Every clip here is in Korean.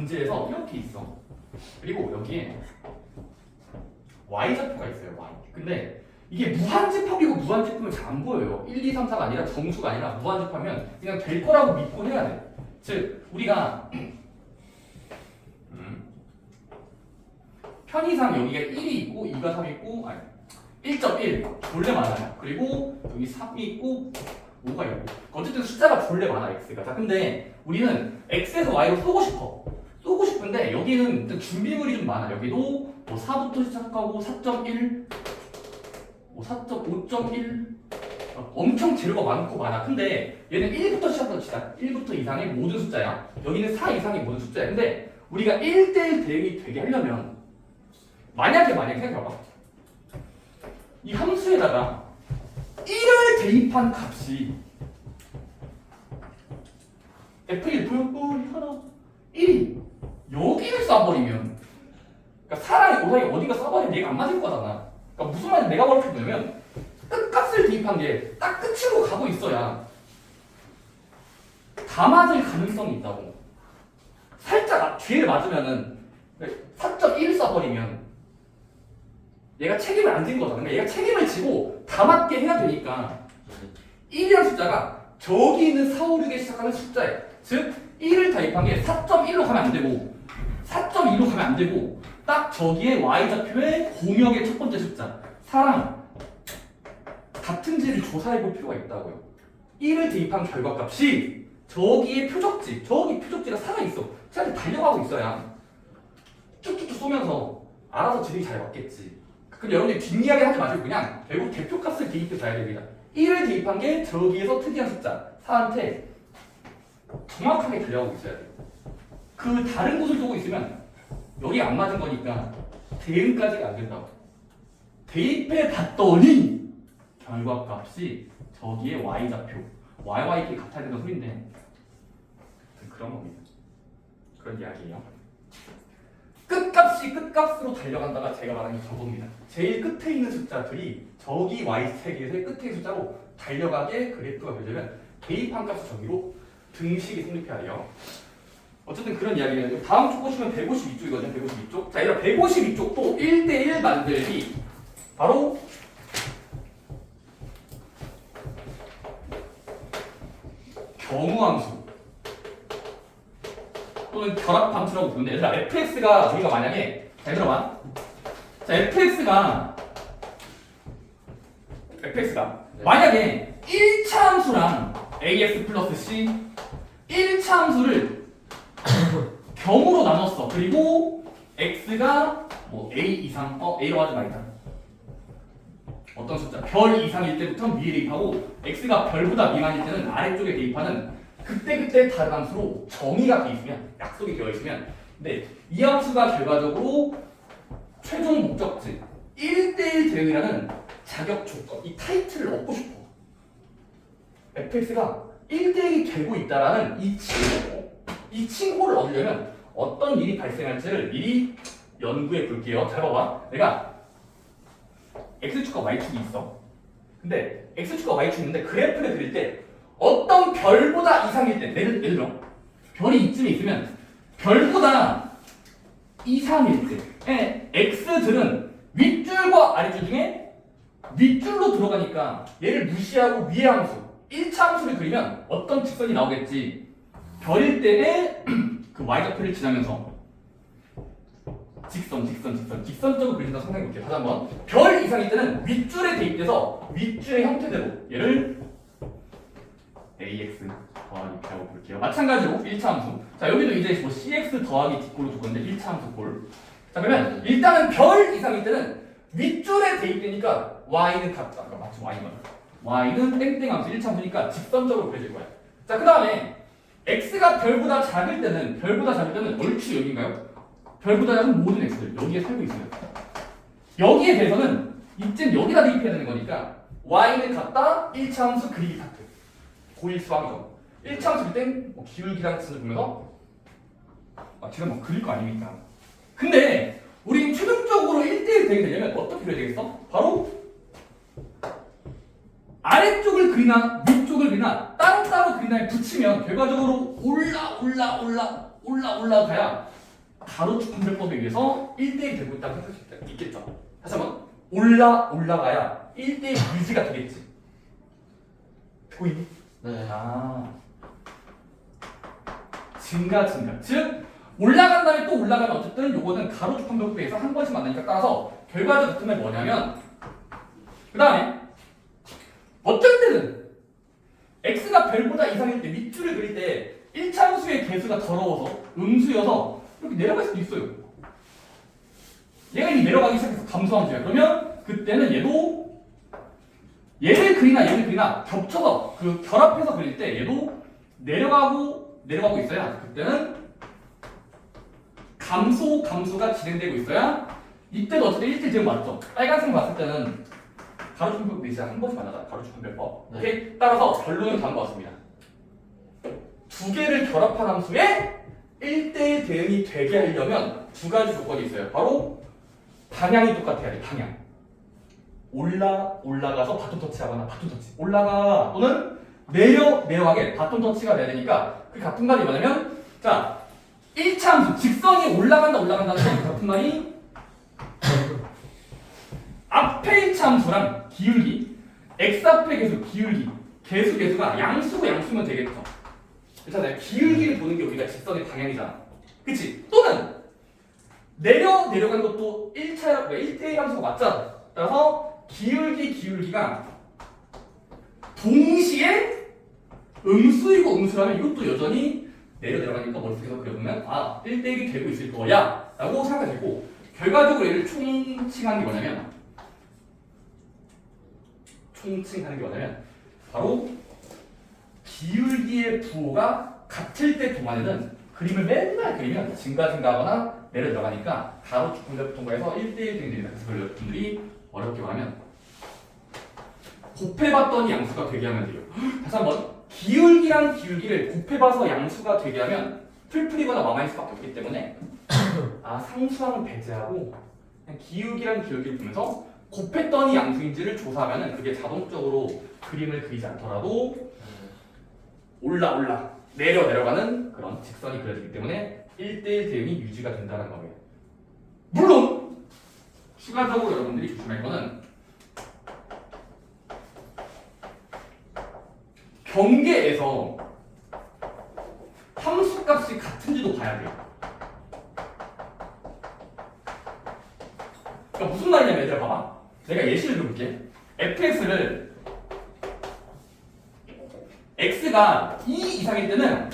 문제에서 이렇게 있어. 그리고 여기에 y좌표가 있어요. y. 근데 이게 무한집합이고 무한집합은 잘 안 보여요. 1, 2, 3, 4가 아니라 정수가 아니라 무한집합이면 그냥 될 거라고 믿고 해야 돼. 즉 우리가 편의상 여기가 1이 있고 2가 3이 있고 아니 1.1 졸래 많아요. 그리고 여기 3이 있고 5가 있고 어쨌든 숫자가 졸래 많아 x가. 자 근데 우리는 x에서 y로 쏘고 싶은데 여기는 준비물이 좀 많아. 여기도 뭐 4부터 시작하고 4.1 뭐 4.5.1 엄청 재료가 많고 많아. 근데 얘는 1부터 시작해서 치자. 1부터 이상의 모든 숫자야. 여기는 4 이상의 모든 숫자야. 근데 우리가 1대1 대응이 되게 하려면 만약에 생각해봐. 이 함수에다가 1을 대입한 값이 f1 하나 1이 여기를 쏴버리면 그러니까 4랑 5 사이 어디가 쏴버리면 얘가 안 맞을 거잖아. 그러니까 무슨 말인지 내가 뭐라고 했냐면 끝값을 대입한 게 딱 끝으로 가고 있어야 다 맞을 가능성이 있다고. 살짝 뒤에 맞으면은 4.1 쏴버리면 얘가 책임을 안 진 거잖아. 그러니까 얘가 책임을 지고 다 맞게 해야 되니까 1이라는 숫자가 저기 있는 4, 5, 6에 시작하는 숫자예요. 즉 1을 대입한 게 4.1로 가면 안 되고 4.2로 가면 안 되고 딱 저기에 y좌표의 공역의 첫 번째 숫자 4랑 같은지를 조사해 볼 필요가 있다고요. 1을 대입한 결과값이 저기에 표적지, 저기 표적지가 살아있어. 쟤한테 달려가고 있어야 쭉쭉쭉 쏘면서 알아서 지들이 잘 맞겠지. 근데 여러분들이 뒷이야기 하지 마시고 그냥 결국 대표값을 대입해서 봐야 됩니다. 1을 대입한 게 저기에서 특이한 숫자 4한테 정확하게 달려가고 있어야 돼요. 그 다른 곳을 두고 있으면 여기 안 맞은 거니까 대응까지가 안 된다고. 대입해 봤더니 결과값이 저기에 y좌표 YY끼리 같아야 된다는 소리인데 그런 겁니다. 그런 이야기예요. 끝값이 끝값으로 달려간다가 제가 말한 게 저겁니다. 제일 끝에 있는 숫자들이 저기 y세계에서의 끝에 있는 숫자로 달려가게 그래프가 그려지면 대입한 값이 저기로 등식이 성립해야 돼요. 어쨌든 그런 이야기예요. 다음 쪽 보시면 152쪽이거든요. 152쪽. 자, 이런 152쪽도 1대1 만들기. 바로 경우함수 또는 결합함수라고 부르는데 얘들아 fx가 우리가 만약에 잘 들어봐. 자 fx가 만약에 1차 함수랑 ax 플러스 c 1차 함수를 경으로 나눴어. 그리고 x가 뭐 a 이상 a로 하지 말자. 어떤 숫자 별 이상일 때부터 위에 대입하고 x가 별보다 미만일 때는 아래쪽에 대입하는 그때 다른 함수로 정의가 돼 있으면 약속이 되어 있으면 근데 이 함수가 결과적으로 최종 목적지 1대1 대응이라는 자격 조건 이 타이틀을 얻고 싶어. fx가 1대1이 되고 있다라는 이 칭호를 얻으려면 어떤 일이 발생할지를 미리 연구해 볼게요. 잘 봐봐. 내가 x축과 y축이 있어. 근데 x축과 y축이 있는데 그래프를 그릴 때 어떤 별보다 이상일 때 예를 들어 별이 이쯤에 있으면 별보다 이상일 때 x들은 윗줄과 아랫줄 중에 윗줄로 들어가니까 얘를 무시하고 위의 함수 1차 함수를 그리면 어떤 직선이 나오겠지. 별일 때의 그 y좌표를 지나면서 직선적으로 그린다 상상해 볼게요. 다시 한번 별 이상일 때는 윗줄에 대입돼서 윗줄의 형태대로 얘를 ax 더하기 b라고 볼게요. 마찬가지로 1차 함수. 자 여기도 이제 뭐 cx 더하기 d꼴로 줄 건데 1차 함수 꼴. 자 그러면 일단은 별 이상일 때는 윗줄에 대입되니까 y는 같다. 그러니까 마치 y는 땡땡 함수 1차 함수니까 직선적으로 그려질 거야. 자 그 다음에 x가 별보다 작을 때는 얼추 여기인가요? 별보다 작은 모든 x들 여기에 살고 있어요. 여기에 대해서는 이쯤 여기다 대입해야 되는 거니까 y는 같다 1차 함수 그리기 파트 고일 수학이죠. 1차 함수 땐 뭐 기울기랑 뜻을 보면서 지금 뭐 그릴 거 아닙니까? 근데 우리 최종적으로 1대1 되게 되려면 어떻게 그려야 되겠어? 바로 아래쪽을 그리나 위쪽을 그리나 따로따로 그린 다음에 붙이면 결과적으로 올라 올라가야 가로축 판별법에 의해서 1대1이 되고 있다고 생각할 수 있겠죠. 다시 한번 올라가야 1대1 유지가 되겠지. 보이니? 네. 증가. 즉 올라간 다음에 또 올라가면 어쨌든 요거는 가로축 판별법에 의해서 한 번씩 만나니까 따라서 결과적 같으면 뭐냐면 그 다음에 어쩔 때는 x가 별보다 이상일 때 밑줄을 그릴 때 1차함수의 개수가 더러워서 음수여서 이렇게 내려갈 수도 있어요. 얘가 이미 내려가기 시작해서 감소함수야. 그러면 그때는 얘를 그리나 겹쳐서 그 결합해서 그릴 때 얘도 내려가고 있어야 그때는 감소가 진행되고 있어야 이때도 어쨌든 1대 지금 맞죠? 빨간색 봤을 때는 가로축 판별법 이제 한 번씩 만나자. 가로축 판별법. 네. 오케이? 따라서 결론은 다음과 같습니다. 두 개를 결합한 함수에 1대1 대응이 되게 하려면 두 가지 조건이 있어요. 바로 방향이 똑같아야 돼. 방향. 올라가서 바톤 터치하거나 바톤 터치. 올라가 또는 내려가게 바톤 터치가 돼야 되니까 그 같은 말이 뭐냐면 자 1차 함수 직선이 올라간다는 건 같은 말이 앞에 1차 함수랑 기울기 x 앞의 개수 기울기 개수가 양수면 되겠죠. 그렇잖아요. 기울기를 보는 게 우리가 직선의 방향이잖아. 그치? 또는 내려간 것도 1대1 함수가 맞잖아. 따라서 기울기가 동시에 음수라면 이것도 여전히 내려가니까 머릿속에서 그려보면 1대1이 되고 있을 거야 라고 생각이 되고 결과적으로 얘를 총칭하는 게 뭐냐면 바로 기울기의 부호가 같을 때 동안에는 그림을 맨날 그리면 증가하거나 내려가니까 가로축 판별법 통과해서 1대1 등등이다. 그래서 그걸 여러분들이 어렵게 말하면 곱해봤더니 양수가 되게 하면 돼요. 다시 한번 기울기랑 기울기를 곱해봐서 양수가 되게 하면 풀풀이거나 마마일 수밖에 없기 때문에 상수항은 배제하고 그냥 기울기랑 기울기를 보면서 곱했더니 양수인지를 조사하면 그게 자동적으로 그림을 그리지 않더라도 내려가는 그런 직선이 그려지기 때문에 1대1 대응이 유지가 된다는 거예요. 물론 추가적으로 여러분들이 조심할 거는 경계에서 함수값이 같은지도 봐야 돼요. 그러니까 무슨 말이냐면 얘들아 봐봐. 내가 예시를 들어볼게. fx를 x가 2 이상일 때는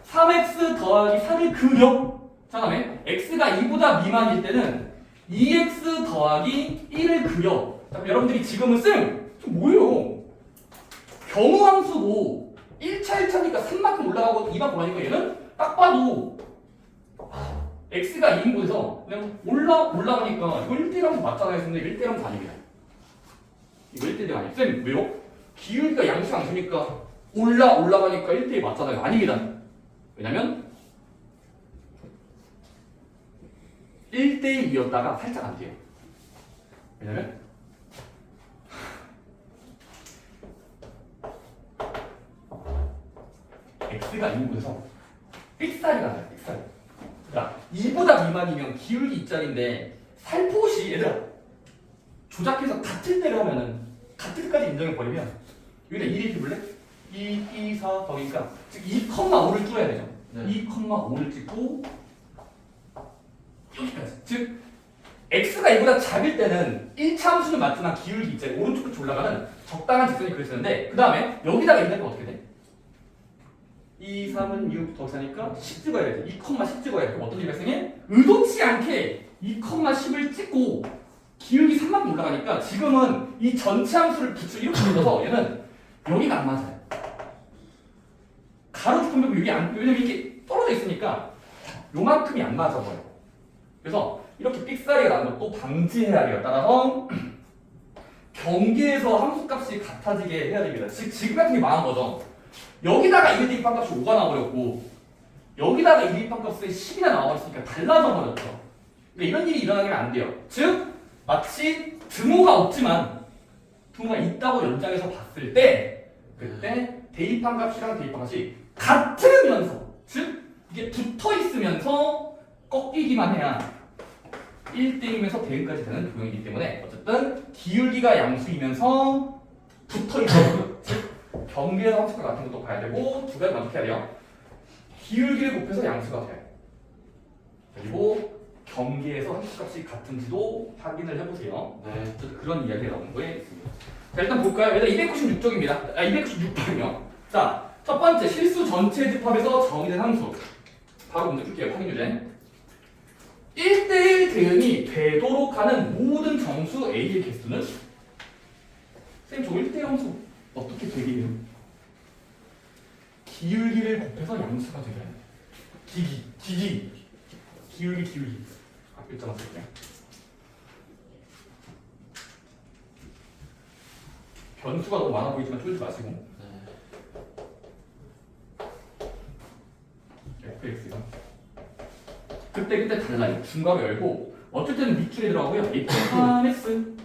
3x 더하기 3을 그려. 자 다음에 x가 2보다 미만일 때는 2x 더하기 1을 그려. 자, 여러분들이 지금은 좀 뭐예요? 경우함수도 1차니까 3만큼 올라가고 2만큼 올라가니까 얘는 딱 봐도 x가 2인 곳에서 그냥 올라가니까 이거 1대1함수 맞잖아요. 근데 1대1함수 아닙니다. 이거 1대1 아니에요. 쌤 왜요? 기울기가 양수 양수니까 올라가니까 1대1 맞잖아요. 아닙니다. 왜냐면 1대1이었다가 살짝 안 돼요. 왜냐면 x가 2인 곳에서 삑살이 나요. 삑살이. 그러니까 2보다 미만이면 기울기 입자리인데 살포시 얘들아 조작해서 같을 때를 하면은 같을 때까지 인정해 버리면 여기다 1이 해볼래? 2, 4 더니까 즉 2,5를 줄여야 되죠. 네. 2,5를 찍고 여기까지. 즉 x가 이보다 작을 때는 1차 함수는 맞지만 기울기 입자리 오른쪽 끝 올라가는 적당한 직선이 그려지는데 그 다음에 여기다가 있는 건 어떻게 돼? 2, 3은 6 더 차니까 10 찍어야 돼. 2,10 찍어야 돼. 어떤 일이 발생해? 의도치 않게 2,10을 찍고 기울기 3만큼 올라가니까 지금은 이 전체 함수를 이렇게 불러서 얘는 여기가 안 맞아요. 가로축 판별법 여기 안, 왜냐면 이렇게 떨어져 있으니까 요만큼이 안 맞아 버려. 그래서 이렇게 삑사리가 나는 것도 방지해야 돼요. 따라서 경계에서 함수값이 같아지게 해야 됩니다. 지금 같은 게 망한 거죠. 여기다가 1 대입한값이 5가 나와버렸고 여기다가 1 대입한값이 10이나 나와버렸으니까 달라져 버렸죠. 그러니까 이런 일이 일어나면 안 돼요. 즉 마치 등호가 없지만 등호가 있다고 연장해서 봤을 때 그때 대입한 값이랑 대입한 값이 같으면서 즉 이게 붙어 있으면서 꺾이기만 해야 1대1이면서 대응까지 되는 도형이기 때문에 어쨌든 기울기가 양수이면서 붙어 있어요. 즉 경계에서 함수가 같은 것도 봐야 되고 두 가지 만족해야 돼요. 기울기를 곱해서 양수가 돼요. 그리고 경계에서 함수값이 같은지도 확인을 해보세요. 네. 그런 이야기가 나오는 거에 있습니다. 자, 일단 볼까요? 일단 296쪽입니다. 296번이요. 자, 첫 번째 실수 전체 집합에서 정의된 함수. 바로 문제 풀게요. 확인 유제. 1대1 대응이 되도록 하는 모든 정수 A의 개수는? 선생님, 저 1대1 함수 어떻게 되게 해요? 기울기를 곱해서 양수가 되게 해요. 기울기. 글자만 쓸게요. 변수가 너무 많아 보이지만 쫄지 마시고. fx가 그때 달라요. 중괄호 열고 어쩔 때는 밑줄에 들어가고요. a+3x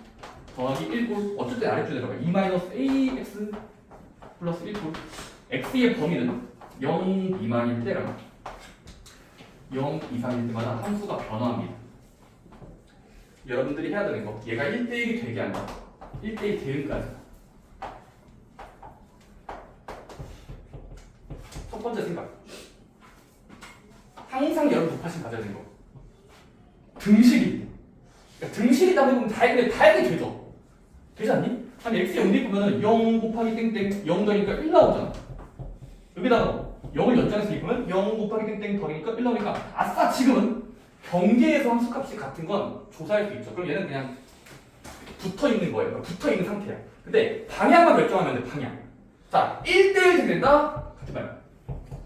더하기 1꼴 어쩔 때 아래줄에 들어가요. 2-ax 플러스 1꼴 x의 범위는 0 미만일 때랑 0 이상일 때마다 함수가 변화합니다. 여러분들이 해야 되는 거 얘가 1대1이 되게 한다. 1대1 대응까지. 첫 번째 생각. 항상 여러분 독하심 가져야 되는 거. 등식이. 그러니까 등식이다 보면 다행히 되죠. 되지 않니? 한 x의 응대 보면은 0 곱하기 땡땡 0 더니까 1 나오잖아. 여기다가 0을 연장해서 입으면 0 곱하기 땡땡 더니까 1 나오니까 아싸 지금은 경계에서 함수값이 같은 건 조사할 수 있죠. 그럼 얘는 그냥 붙어 있는 거예요. 그러니까 붙어 있는 상태야. 근데 방향만 결정하면 돼. 방향. 자, 1대1 된다. 같은 말.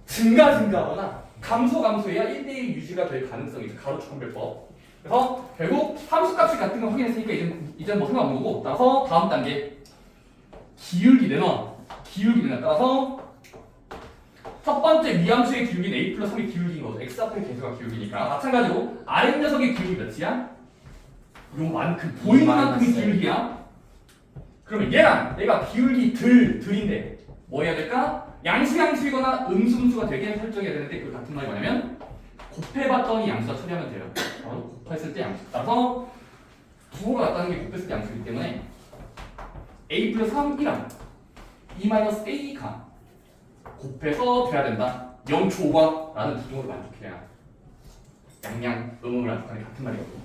증가하거나 감소해야 1대1 유지가 될 가능성이 있어. 가로축 판별법. 그래서 결국 함수값이 같은 거 확인했으니까 이제는 뭐 상관없는 거고. 따라서 다음 단계 기울기 내놔. 따라서 첫 번째 미함수의 기울기는 a 플러스 3의 기울기인 거죠. x 앞의 개수가 기울기니까. 마찬가지로 아랫녀석의 기울기 몇이야? 요만큼 보이는 만큼의 기울기야. 그러면 얘가 기울기 들인데 뭐 해야 될까? 양수이거나 음수가 되게 설정해야 되는데 그 같은 말이 뭐냐면 곱해봤더니 양수가 처리하면 돼요. 곱했을 때 양수. 따라서 부호가 같다는 게 곱했을 때 양수이기 때문에 a 플러스 3이랑 2-a가 곱해서 돼야 된다. 0초과 라는 부등호를 만족해야 양양 음음을 만족하는 게 같은 말이거든요.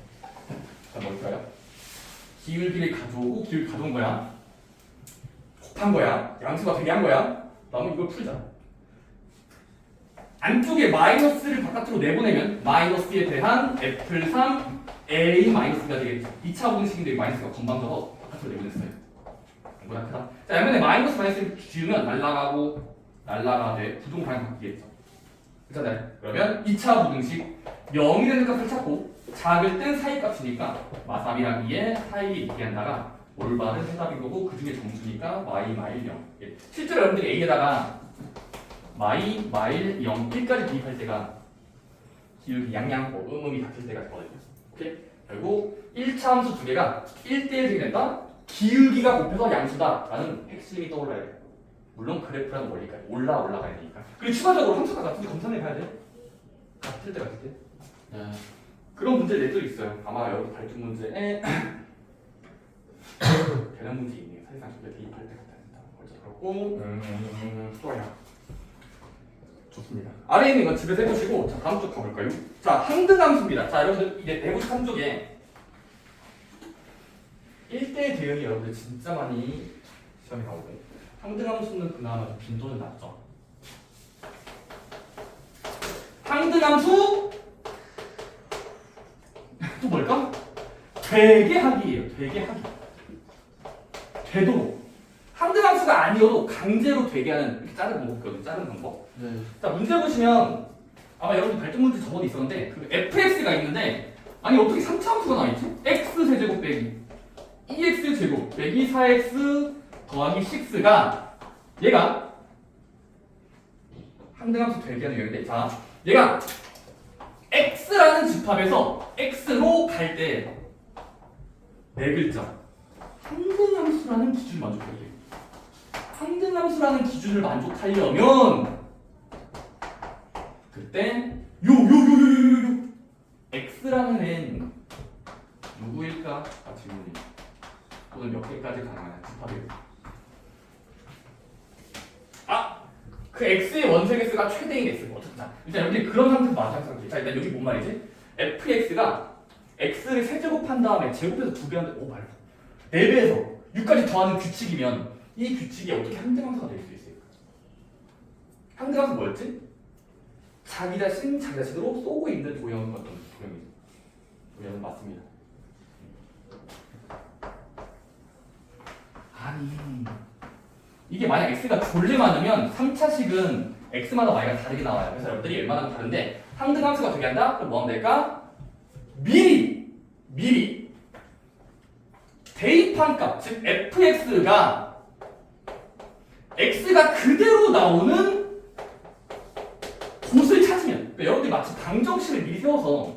자, 뭘까요? 기울기를 가져오고 기울기 가져온 거야. 곱한 거야. 양수가 되게 한 거야. 다음에 이걸 풀자. 안쪽에 마이너스를 바깥으로 내보내면 마이너스에 대한 f3 a 마이너스가 되겠죠. 2차 공식인데 마이너스가 건방져서 바깥으로 내보냈어요. 뭐야 크다. 자, 양면에 마이너스를 지으면 날라가되 부동 방향 바뀌겠죠. 그렇잖아요. 그러면 2차 부등식 0이 되는 값을 찾고 작을 땐 사이 값이니까 마3이랑 2에 사이에 있게 한다가 올바른 해답인 거고 그 중에 정수니까 마이 마일 0. 실제로 여러분들이 A에다가 마이 마일 0 1까지 대입할 때가 기울기 양양 음음이 같을 때가 있거든요. 오케이? 결국 1차 함수 두 개가 1대1 된다. 기울기가 곱해서 양수다라는 핵심이 떠올라야 돼요. 물론 그래프라는 원리까지 올라가야 되니까. 그리고 추가적으로 함수가 같은지 검사해 봐야 돼. 같을 때. 네. 그런 문제 낼 수 있어요. 아마 여러분 발전 문제에 대략 문제 있네요. 사실상 저게 대입할 때 같다. 벌써 그렇고 좋아요. 좋습니다. 아래에 있는 건 집에서 해보시고 자 다음 쪽 가볼까요? 자 항등함수입니다. 자 여러분들 이제 내부식 3쪽에 1대 대응이 여러분들 진짜 많이 시험에 나오고 항등함수는 그나마 좀 빈도는 낮죠. 항등함수 또 뭘까? 되게하기예요. 되게하기. 되도록. 항등함수가 아니어도 강제로 되게 하는 이렇게 자르는 방법이거든요. 자르는 방법. 네. 자 문제 보시면 아마 여러분 발전 문제 저번에 있었는데 그 fx가 있는데 아니 어떻게 3차 함수가 나와있지? x 세제곱 빼기 2x 제곱 빼기 4x 더하기 6가 얘가 항등함수 되게 하는 영역인데 자 얘가 x라는 집합에서 x로 갈 때 네 글자 항등함수라는 기준을 만족해야 돼요. 항등함수라는 기준을 만족하려면 그때 요 x라는 애는 누구일까? 질문이. 또는 몇 개까지 가능하냐? 집합이요. 그 x의 원색 x가 최대인 x가 어떻다. 일단 여기 그런 상태에서 마찬가지. 자, 일단 여기 뭔 말이지? fx가 x를 세제곱한 다음에 제곱해서 2배 하는데 오 말고 4배에서 6까지 더하는 규칙이면 이 규칙이 어떻게 항등함수가 될 수 있을까? 항등함수 뭐였지? 자기 자신으로 쏘고 있는 도형은 어떤 도형이죠? 도형은 맞습니다. 아니 이게 만약 x가 졸리 많으면 3차식은 x마다 y가 다르게 나와요. 그래서 여러분들이 웬만하면 다른데 항등함수가 되게 한다? 그럼 뭐 하면 될까? 미리 대입한 값, 즉 fx가 x가 그대로 나오는 곳을 찾으면, 그러니까 여러분들이 마치 방정식을 미리 세워서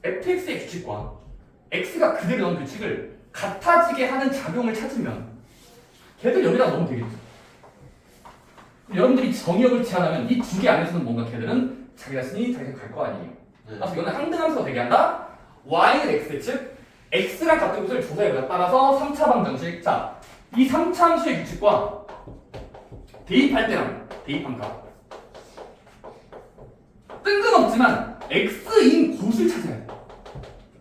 fx의 규칙과 x가 그대로 나오는 규칙을 같아지게 하는 작용을 찾으면 걔들 여기다 넣으면 되겠죠. 여러분들이 정의역을 제한하면 이 두 개 안에서는 뭔가 걔들은 자기 자신이 갈 거 아니에요. 그래서 이거는 항등함수가 되게 한다. y는 x, 즉 x랑 같은 곳을 조사해보자. 따라서 3차 방정식. 자, 이 3차 함수의 규칙과 대입할 때랑 대입한 값 뜬금없지만 x인 곳을 찾아야 돼.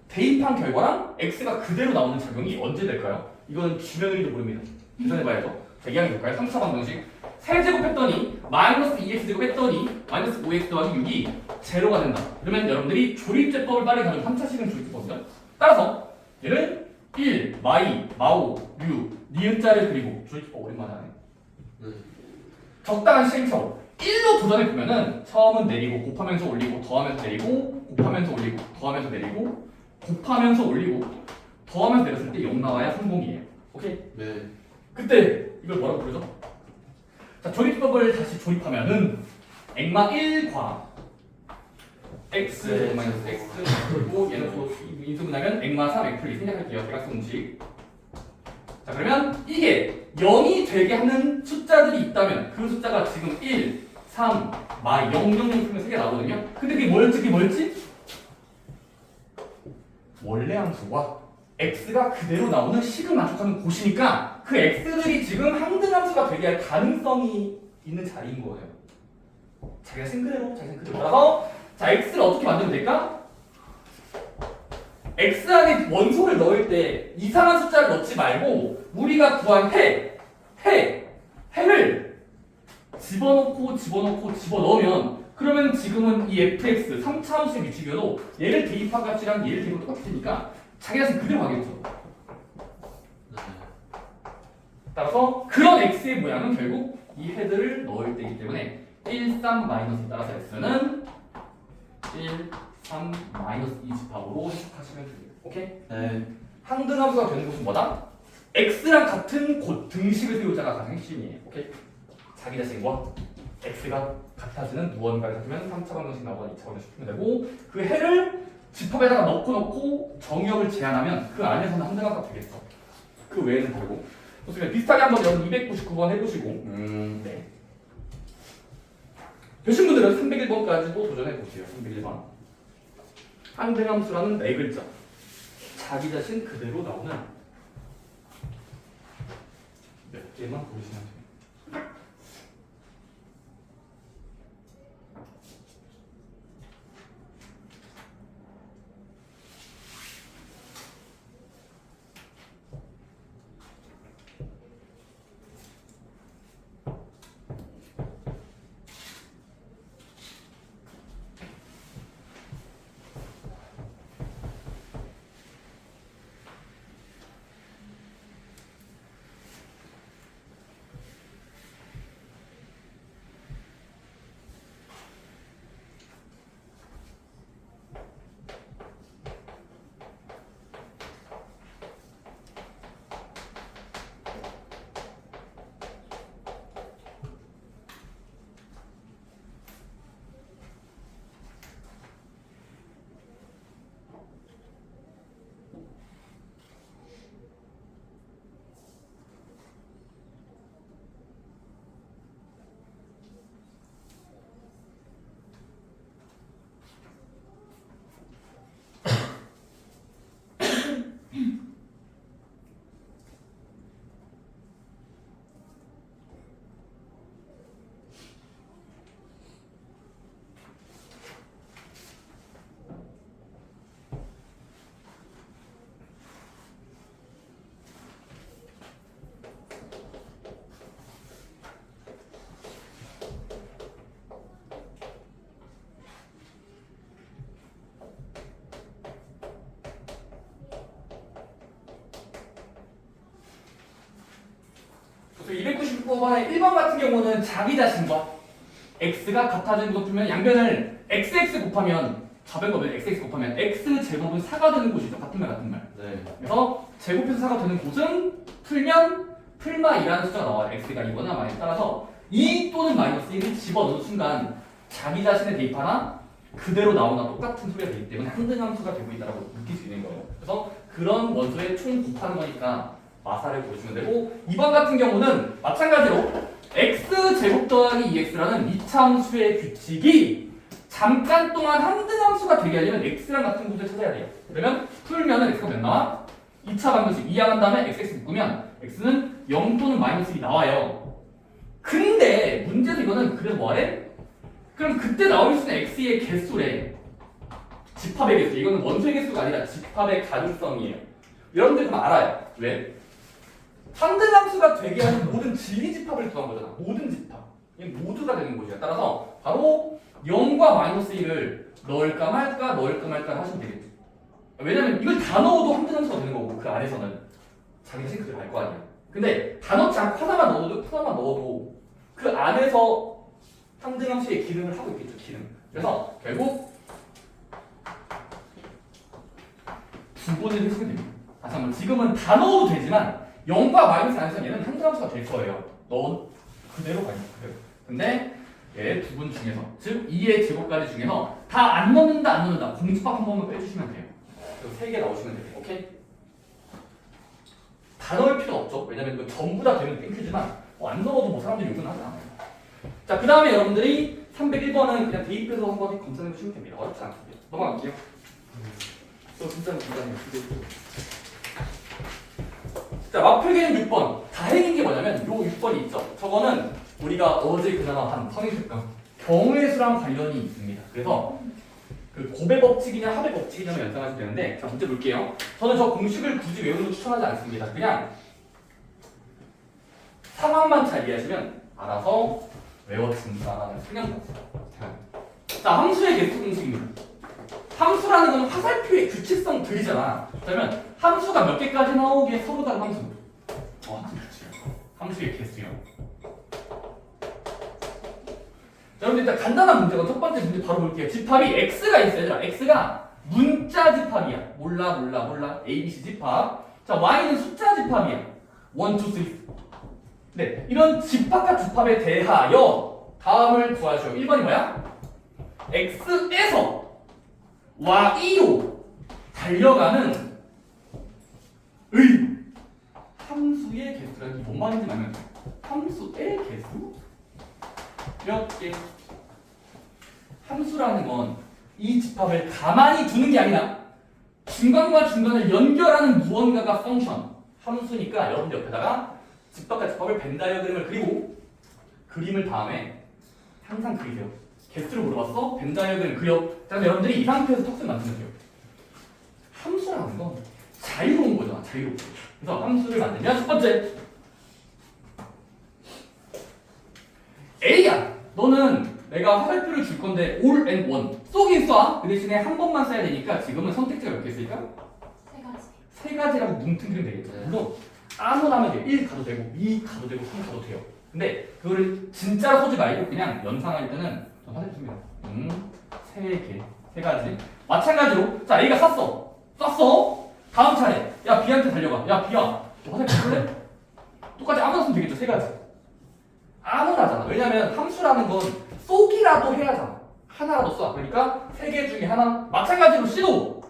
대입한 결과랑 x가 그대로 나오는 작용이 언제 될까요? 이거는 주면의리도 모릅니다. 계산해봐야죠. 대기하게 볼까요? 3차 방정식. 세제곱 했더니 마이너스 2x제곱 했더니 마이너스 5x 더하기 6이 제로가 된다. 그러면 여러분들이 조립제법을 빨리 가지고 3차식은 조립제법이죠. 따라서 얘를 1, 마이, 마오, 유, 니은자를 그리고 조립제법 오랜만에 하네. 적당한 시행착오. 1로 도전해보면은 처음은 내리고 곱하면서 올리고 더하면서 내리고 곱하면서 올리고 더하면서 내리고 곱하면서 올리고 더하면서 내렸을 때 0 나와야 성공이에요. 오케이? 네. 그때 이걸 뭐라고 부르죠? 자, 조립법을 다시 조립하면은 엑마 1과 x x 그리고 얘는 또 인수분하면 엑마 3 x 플리 생략할게요. 대각선 공식. 자, 그러면 이게 0이 되게 하는 숫자들이 있다면 그 숫자가 지금 1, 3, 마이 0, 0, 0 풀면 3개 나오거든요. 근데 그게 뭐였지? 원래 함수와 x가 그대로 나오는 식을 만족하는 곳이니까 그 x들이 지금 항등함수가 되게 할 가능성이 있는 자리인 거예요. 자기가 생그대로 따라서 자, x를 어떻게 만들면 될까? x 안에 원소를 넣을 때 이상한 숫자를 넣지 말고 우리가 구한 해를 집어넣으면 그러면 지금은 이 fx 3차 함수의 규칙이어도 얘를 대입한 값이랑 얘를 대입은 똑같이 되니까 자기 자신 그대로 가겠죠. 따라서 그런 x의 모양은 결국 이 헤드를 넣을 때이기 때문에 1, 3 마이너스 따라서 x는 1, 3 마이너스 2 집합으로 해석하시면 됩니다. 오케이? 네. 항등함수가 되는 곳은 뭐다? x랑 같은 곳 등식을 세우자가 가장 핵심이에요. 오케이? 자기 자신과 x가 같아지는 무언가를 찾으면 3차 방정식 나오거나 2차 방정식 풀면 되고 그 해를 집합에다가 넣고 정의역을 제한하면 그 안에서는 항등함수가 되겠어. 그 외에는 다르고. 좋습니다. 비슷하게 한번 여러분 299번 해보시고 네. 되신 분들은 301번까지도 도전해보세요. 301번. 항등함수라는 네 글자. 자기 자신 그대로 나오는 몇 개만 고르시면 돼요. 이번에 1번 같은 경우는 자기 자신과 x가 같아지는 것 보면 양변을 xx 곱하면 좌변 거면 xx 곱하면 x 제곱은 4가 되는 곳이죠. 같은 말 같은 말. 네. 그래서 제곱해서 4가 되는 곳은 풀면 풀마2라는 숫자가 나와요. x가 2거나 마이너스 따라서 2 또는 마이너스 1을 집어넣는 순간 자기 자신의 대입하나 그대로 나오나 똑같은 소리가 되기 때문에 항등함수가 되고 있다고 느낄 수 있는 거예요. 그래서 그런 원소의 총 곱하는 거니까 마사를 보여주면 되고 2번 같은 경우는 마찬가지로 x제곱 더하기 2x라는 이차함수의 규칙이 잠깐 동안 항등함수가 되게 하려면 x랑 같은 곳을 찾아야 돼요. 그러면 풀면은 x가 몇 나와? 2차 방정식 이항한 다음에 xx 묶으면 x는 0 또는 마이너스 1이 나와요. 근데 문제는 이거는 그래서 뭐하래? 그럼 그때 나올 수 있는 x의 개수래. 집합의 개수. 이거는 원소의 개수가 아니라 집합의 가능성이에요. 여러분들 그럼 알아요. 왜? 항등함수가 되게 하는 모든 진리 집합을 구한 거잖아. 모든 집합. 이게 모두가 되는 거죠. 따라서 바로 0과 마이너스 1을 넣을까 말까 넣을까 말까 하시면 되겠죠. 왜냐면 이걸 다 넣어도 항등함수가 되는 거고 그 안에서는 자기 자신 그대로 알 거 아니야. 근데 다 넣지 않고 하나만 넣어도 그 안에서 항등함수의 기능을 하고 있겠죠. 기능. 그래서 결국 부분을 해주면 됩니다. 다시 한번 지금은 다 넣어도 되지만 0과 마이너스 안에서 얘는 항등함수가 될 거예요. 넣어 그대로 가요. 그대로. 근데 얘 두 분 중에서 즉 2의 제곱까지 중에서 다 안 넣는다 공집합 한 번만 빼주시면 돼요. 그 3개 나오시면 돼요. 오케이? 다 넣을 필요 없죠. 왜냐면 이거 전부 다 되면 땡큐지만 안 넣어도 뭐 사람들이 욕은 하지 않아요. 자, 그 다음에 여러분들이 301번은 그냥 대입해서 한번 검사해 보시면 됩니다. 어렵지 않습니다. 넘어갈게요. 저 진짜 간단해요. 자, 맞풀기는 6번. 다행인 게 뭐냐면 요 6번이 있죠. 저거는 우리가 어제 그나마 한 성인특강 경우의 수랑 관련이 있습니다. 그래서 그 고배 법칙이냐 합의 법칙이냐만 연상하시면 되는데 자, 문제 볼게요. 저는 저 공식을 굳이 외우는 거 추천하지 않습니다. 그냥 상황만 잘 이해하시면 알아서 외워진다라는 생각입니다. 자, 함수의 개수 공식입니다. 함수라는 건 화살표의 규칙성 들이잖아. 그러면 함수가 몇 개까지 나오게 서로 다른 함수. 함수 규칙. 함수의 개수요. 자, 여러분 일단 간단한 문제가 첫 번째 문제 바로 볼게요. 집합이 x가 있어요. 얘들아. x가 문자 집합이야. 몰라. ABC 집합. 자, y는 숫자 집합이야. 1, 2, 3. 네, 이런 집합과 집합에 대하여 다음을 구하시오. 1번이 뭐야? x에서 y로 달려가는 의 함수의 개수라는 게 뭔 말인지 알면 함수의 개수? 몇 개? 함수라는 건 이 집합을 가만히 두는 게 아니라 중간과 중간을 연결하는 무언가가 펑션 함수니까 여러분들 옆에다가 집합과 집합을 벤 다이어그램을 그리고 그림을 다음에 항상 그리세요. 개수를 물어봤어? 벤 다이어그램 그려. 그다음에 여러분들이 이 상태에서 턱수를 만들면 돼요. 함수라는 건 자유로운 거잖아. 자유롭고. 그래서 함수를 만들면 첫 번째 A야. 너는 내가 화살표를 줄 건데 all and one 쏘긴 쏴. 그 대신에 한 번만 써야 되니까 지금은 선택지가 몇 개 있을까? 세 가지라고 뭉뚱그리면 되겠죠. 물론 아무나 하면 돼요. 1 가도 되고 2 가도 되고 3 가도 돼요. 근데 그거를 진짜로 쏘지 말고 그냥 연상할 때는 좀 화살표 씁니다. 세 가지. 마찬가지로 자 A가 쐈어. 다음 차례 야 B한테 달려가. 야 B야 너 화살표 쓸래? 똑같이 아무나 쓰면 되겠죠. 세 가지. 아무나잖아. 왜냐면 함수라는 건 쏘기라도 해야잖아. 하나라도 쏴. 그러니까 세 개 중에 하나. 마찬가지로 C도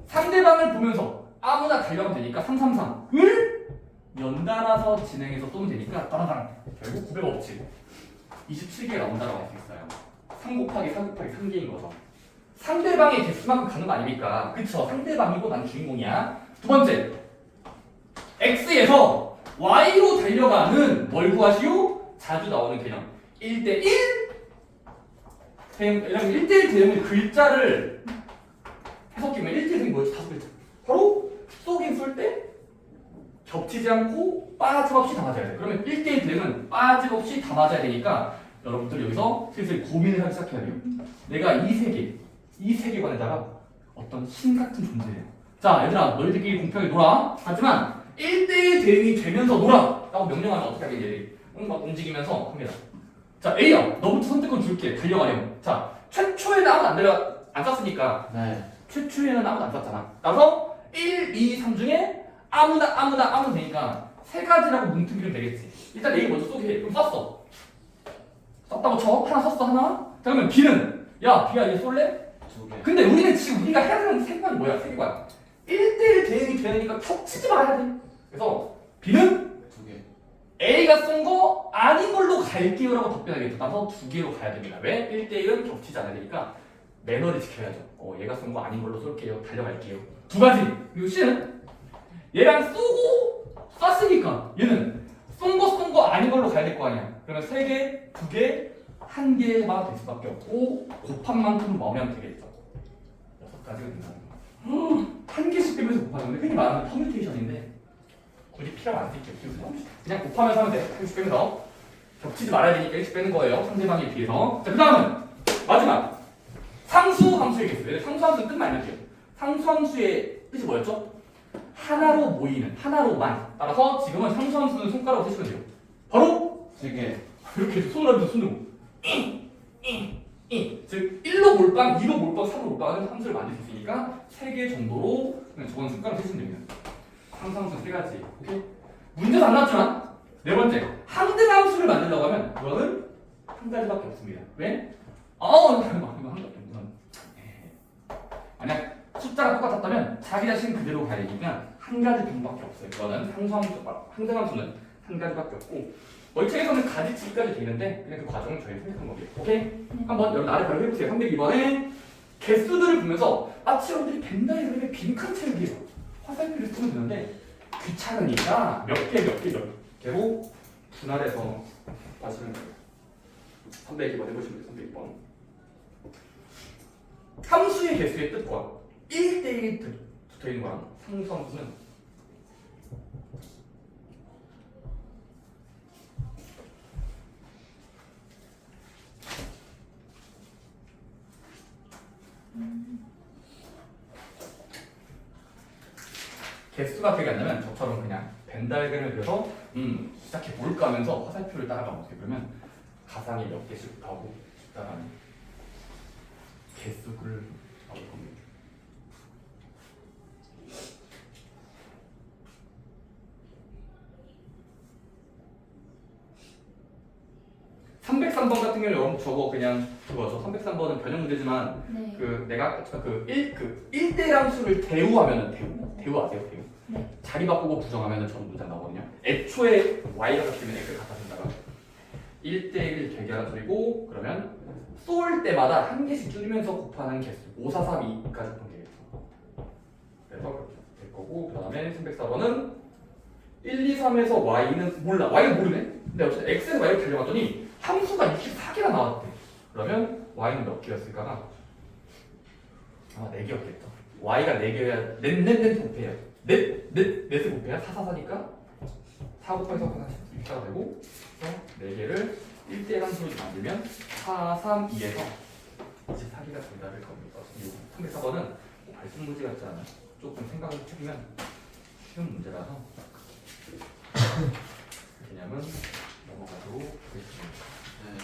상대방을 보면서 아무나 달려가면 되니까 333을 연달아서 진행해서 쏘면 되니까 따라당 결국 900억치 27개 나온다라고 할 수 있어요. 3 곱하기 4 곱하기 3개인 거죠. 상대방의 개수만큼 가는 거 아닙니까? 그쵸? 상대방이고 난 주인공이야. 두 번째 X에서 Y로 달려가는 뭘 구하시오? 자주 나오는 개념 1대1 왜냐면 1대1 대응의 글자를 해석하면 1대1 대응이 뭐였지? 5글자 바로 쏘긴 쏠 때 겹치지 않고 빠짐없이 다 맞아야 돼. 그러면 1대1 대응은 빠짐없이 다 맞아야 되니까 여러분들 여기서 슬슬 고민을 하기 시작해야 돼요. 내가 이 세계관에다가 어떤 신 같은 존재예요. 자 얘들아 너희들끼리 공평하게 놀아. 하지만 1대1 대응이 되면서 놀아. 라고 명령하면 어떻게 하겠니 얘들이? 막 움직이면서 합니다. 자 A야 너부터 선택권 줄게 달려가렴. 자 최초에는 아무도 안 쐈으니까 네. 최초에는 아무도 안 쐈잖아. 따라서 1, 2, 3 중에 아무나 되니까 세 가지라고 뭉뚱기면 되겠지. 일단 A 먼저 쏘게 해. 그럼 쐈어. 쐈다고 쳐? 하나 쐈어 하나? 자 그러면 B는 야 B야 얘 쏠래? 2개. 근데 우리는 지금 우리가 해야 되는 세계관이 뭐야? 세계관 1대1 대응이 되니까 겹치지 말아야 돼. 그래서 B는 2개. A가 쏜 거 아닌 걸로 갈게요라고 답변하겠죠. 따라서 2개로 가야 됩니다. 왜? 1대1은 겹치지 않아야 되니까 매너를 지켜야죠. 얘가 쏜 거 아닌 걸로 쏠게요. 달려갈게요. 두 가지. 그리고 C는 얘랑 쏘고 쐈으니까 얘는 쏜 거 아닌 걸로 가야 될 거 아니야. 그러면 3개, 2개, 1개만 될 수밖에 없고 곱한 만큼 넣으면 되겠죠. 6가지가 된다는 거. 1개씩 빼면서 곱하는 건데 흔히 말하는 퍼뮤테이션인데 굳이 필요가 안 쓸게요. 그냥 곱하면서 하면 돼. 1개씩 빼면서 겹치지 말아야 되니까 1씩 빼는 거예요. 상대방에 비해서. 자, 그 다음은 마지막 상수함수의 개수. 얘들 상수함수는 뜻만 알면 돼요. 상수함수의 뜻이 뭐였죠? 하나로 모이는, 하나로만. 따라서 지금은 상수함수는 손가락으로 세시면 돼요. 바로 3개. 이렇게 손을 하면서 손으로 즉 1로 몰빵, 2로 몰빵, 3로 몰빵은 함수를 만들 수 있으니까 3개 정도로 그냥 저건 손가락으로 세시면 됩니다. 상수함수 3가지. 오케이? 문제도 안 나왔지만 네 번째 항등함수를 만들려고 하면 그거는 한 가지밖에 없습니다. 왜? 이거 한 가지 없구나. 만약 숫자가 똑같았다면 자기 자신 그대로 가야 되니까 한 가지 방법밖에 없어요. 그거는 항등함수는 한 가지밖에 없고 이 책에서는 가지치기까지 되는데 그냥 그 과정을 저희 생각한 거예요. 오케이? 한번 여러분 아래 바로 해보세요. 302번에 개수들을 보면서 마치 여러분들이 벤다이그램의 빈칸 채우기예요. 화살표를 쓰면 되는데 귀찮으니까 몇 개로 분할해서 하시면 돼요. 302번 해보시면 돼요. 302번. 함수의 개수의 뜻과 1대1이 붙어있는 거랑 상수함수는 개수가 기억이 안 나면 저처럼 그냥 벤 다이그램을 그려서 시작해 볼까 하면서 화살표를 따라가면 어떻게 그러면 가상에 몇 개씩 하고 숫자라는 개수를 나올 겁니다. 303번 같은 경우는 여러분 저거 그냥 그거죠. 303번은 변형 문제지만 네. 내가 그 1대 함수를 대우하면은 대우 아세요? 대우. 네. 자리 바꾸고 부정하면은 저는 문장 나오거든요. 애초에 y가 같으면 x가 같아 된다가 1대1 되게 하나 소리고 그러면 쏠 때마다 한 개씩 줄이면서 곱하는 개수 5, 4, 3, 2까지 보면 되겠죠. 그래서 그렇게 될 거고 그 다음에 304번은 1, 2, 3에서 y는 몰라. y는 모르네. 근데 어쨌든 x에서 y를 달려갔더니 함수가 64개가 나왔대. 그러면 y는 몇 개였을까가 아마 4개였겠죠. y가 4개여야 넷 곱해야 넷을 곱해야 4, 4, 4니까 4 곱하기 4 곱하기 6가 되고 그래서 4개를 1대1 함수로 만들면 4, 3, 2에서 24개가 정답일 겁니다. 304번은 발송 문제 같지 않아요. 조금 생각을 해보면 쉬운 문제라서 개념은 넘어가도록 하겠습니다. 네.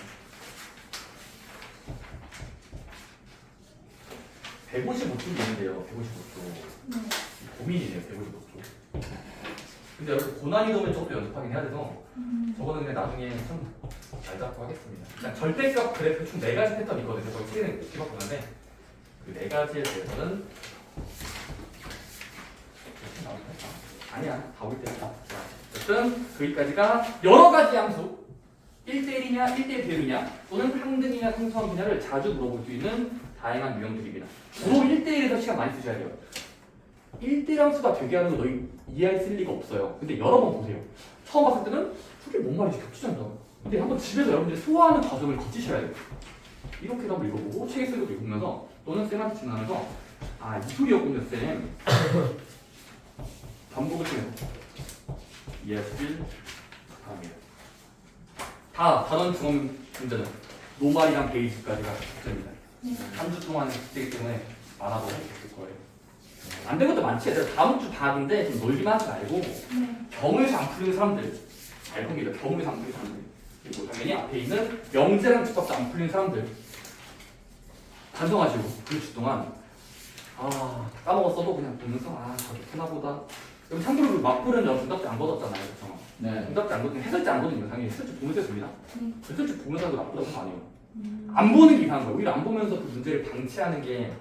155쪽 있는데요. 155쪽. 네. 고민이네요. 155쪽. 근데 여러분 고난이도면 저것도 연습하긴 해야 돼서 저거는 그냥 나중에 좀 잘 잡고 하겠습니다. 일단 절대값 그래프 총 4가지 패턴이 있거든요. 거기 책에는 이렇게 바꾸는데 그 4가지에 대해서는 아니야. 다 올 때다. 어쨌든 거기까지가 여러 가지 함수 1대1이냐 1대1 대응이냐 또는 항등이냐 상수함수냐를 자주 물어볼 수 있는 다양한 유형들입니다. 주로 1대1에서 시간 많이 쓰셔야 돼요. 1대1 함수가 되게 하는 거 너희 이해할 리가 없어요. 근데 여러 번 보세요. 처음 봤을 때는 그게 뭔 말인지 겹치지 않다. 근데 한번 집에서 여러분들이 소화하는 과정을 거치셔야 돼요. 이렇게도 한번 읽어보고 책에 쓰는 것도 읽으면서 또는 쌤한테 질문하면서 아 이 소리였군요 쌤. 반복을 통해서 이해하시길 바랍니다. 다 단원 중원 문제는 노말이랑 베이직까지가 숙제입니다. 한 주 동안 숙제이기 때문에 많아도 있을 거예요. 안 된 것도 많지. 얘들아 다음 주 방학인데 좀 놀기만 하지 말고 네. 경우에서 안 풀리는 사람들 잘 봅니다. 경우에서 안 풀린 사람들. 그리고 당연히 앞에 있는 명제랑 집합도 안 풀린 사람들. 반성하시고 그 주 동안 까먹었어도 그냥 보면서 저렇구나 보다. 여기 참고로 맞부는 정답지 안 걷었잖아요. 그렇죠? 네. 정답지 안 걷으면 해설지 안 걷으면 당연히 해설지 보면서 했습니다. 해설지 보면서 하는 거 나쁘다고 는 아니에요. 안 보는 게 이상한 거예요. 오히려 안 보면서 그 문제를 방치하는 게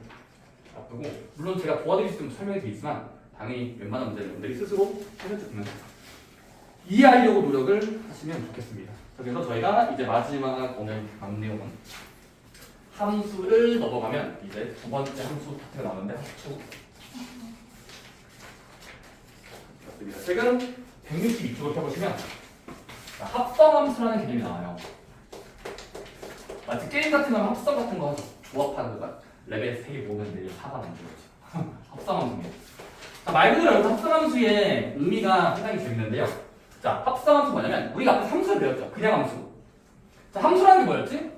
나쁘고, 물론 제가 도와드릴 수 있으면 설명해 드리지만 당연히 웬만한 문제는 여러분들이 스스로 해설지 보면서 이해하려고 노력을 하시면 좋겠습니다. 그래서 저희가 이제 마지막 오늘 강의 내용은 함수를 넘어가면 이제 두 번째 함수 파트가 나오는데 함수 맞습니다. 최근 162쪽을 펴보시면 합성함수라는 개념이 나와요. 마치 게임 같은 거는 합성 같은 거 하죠. 조합하는 거가 레벨 3개 모으면 내일 4가 나오는 거죠. 합성함수입니다. 말 그대로 여기서 합성함수의 의미가 상당히 재밌는데요. 자, 합성함수 뭐냐면 우리가 앞에 함수를 배웠죠. 그냥 함수. 자, 함수라는 게 뭐였지?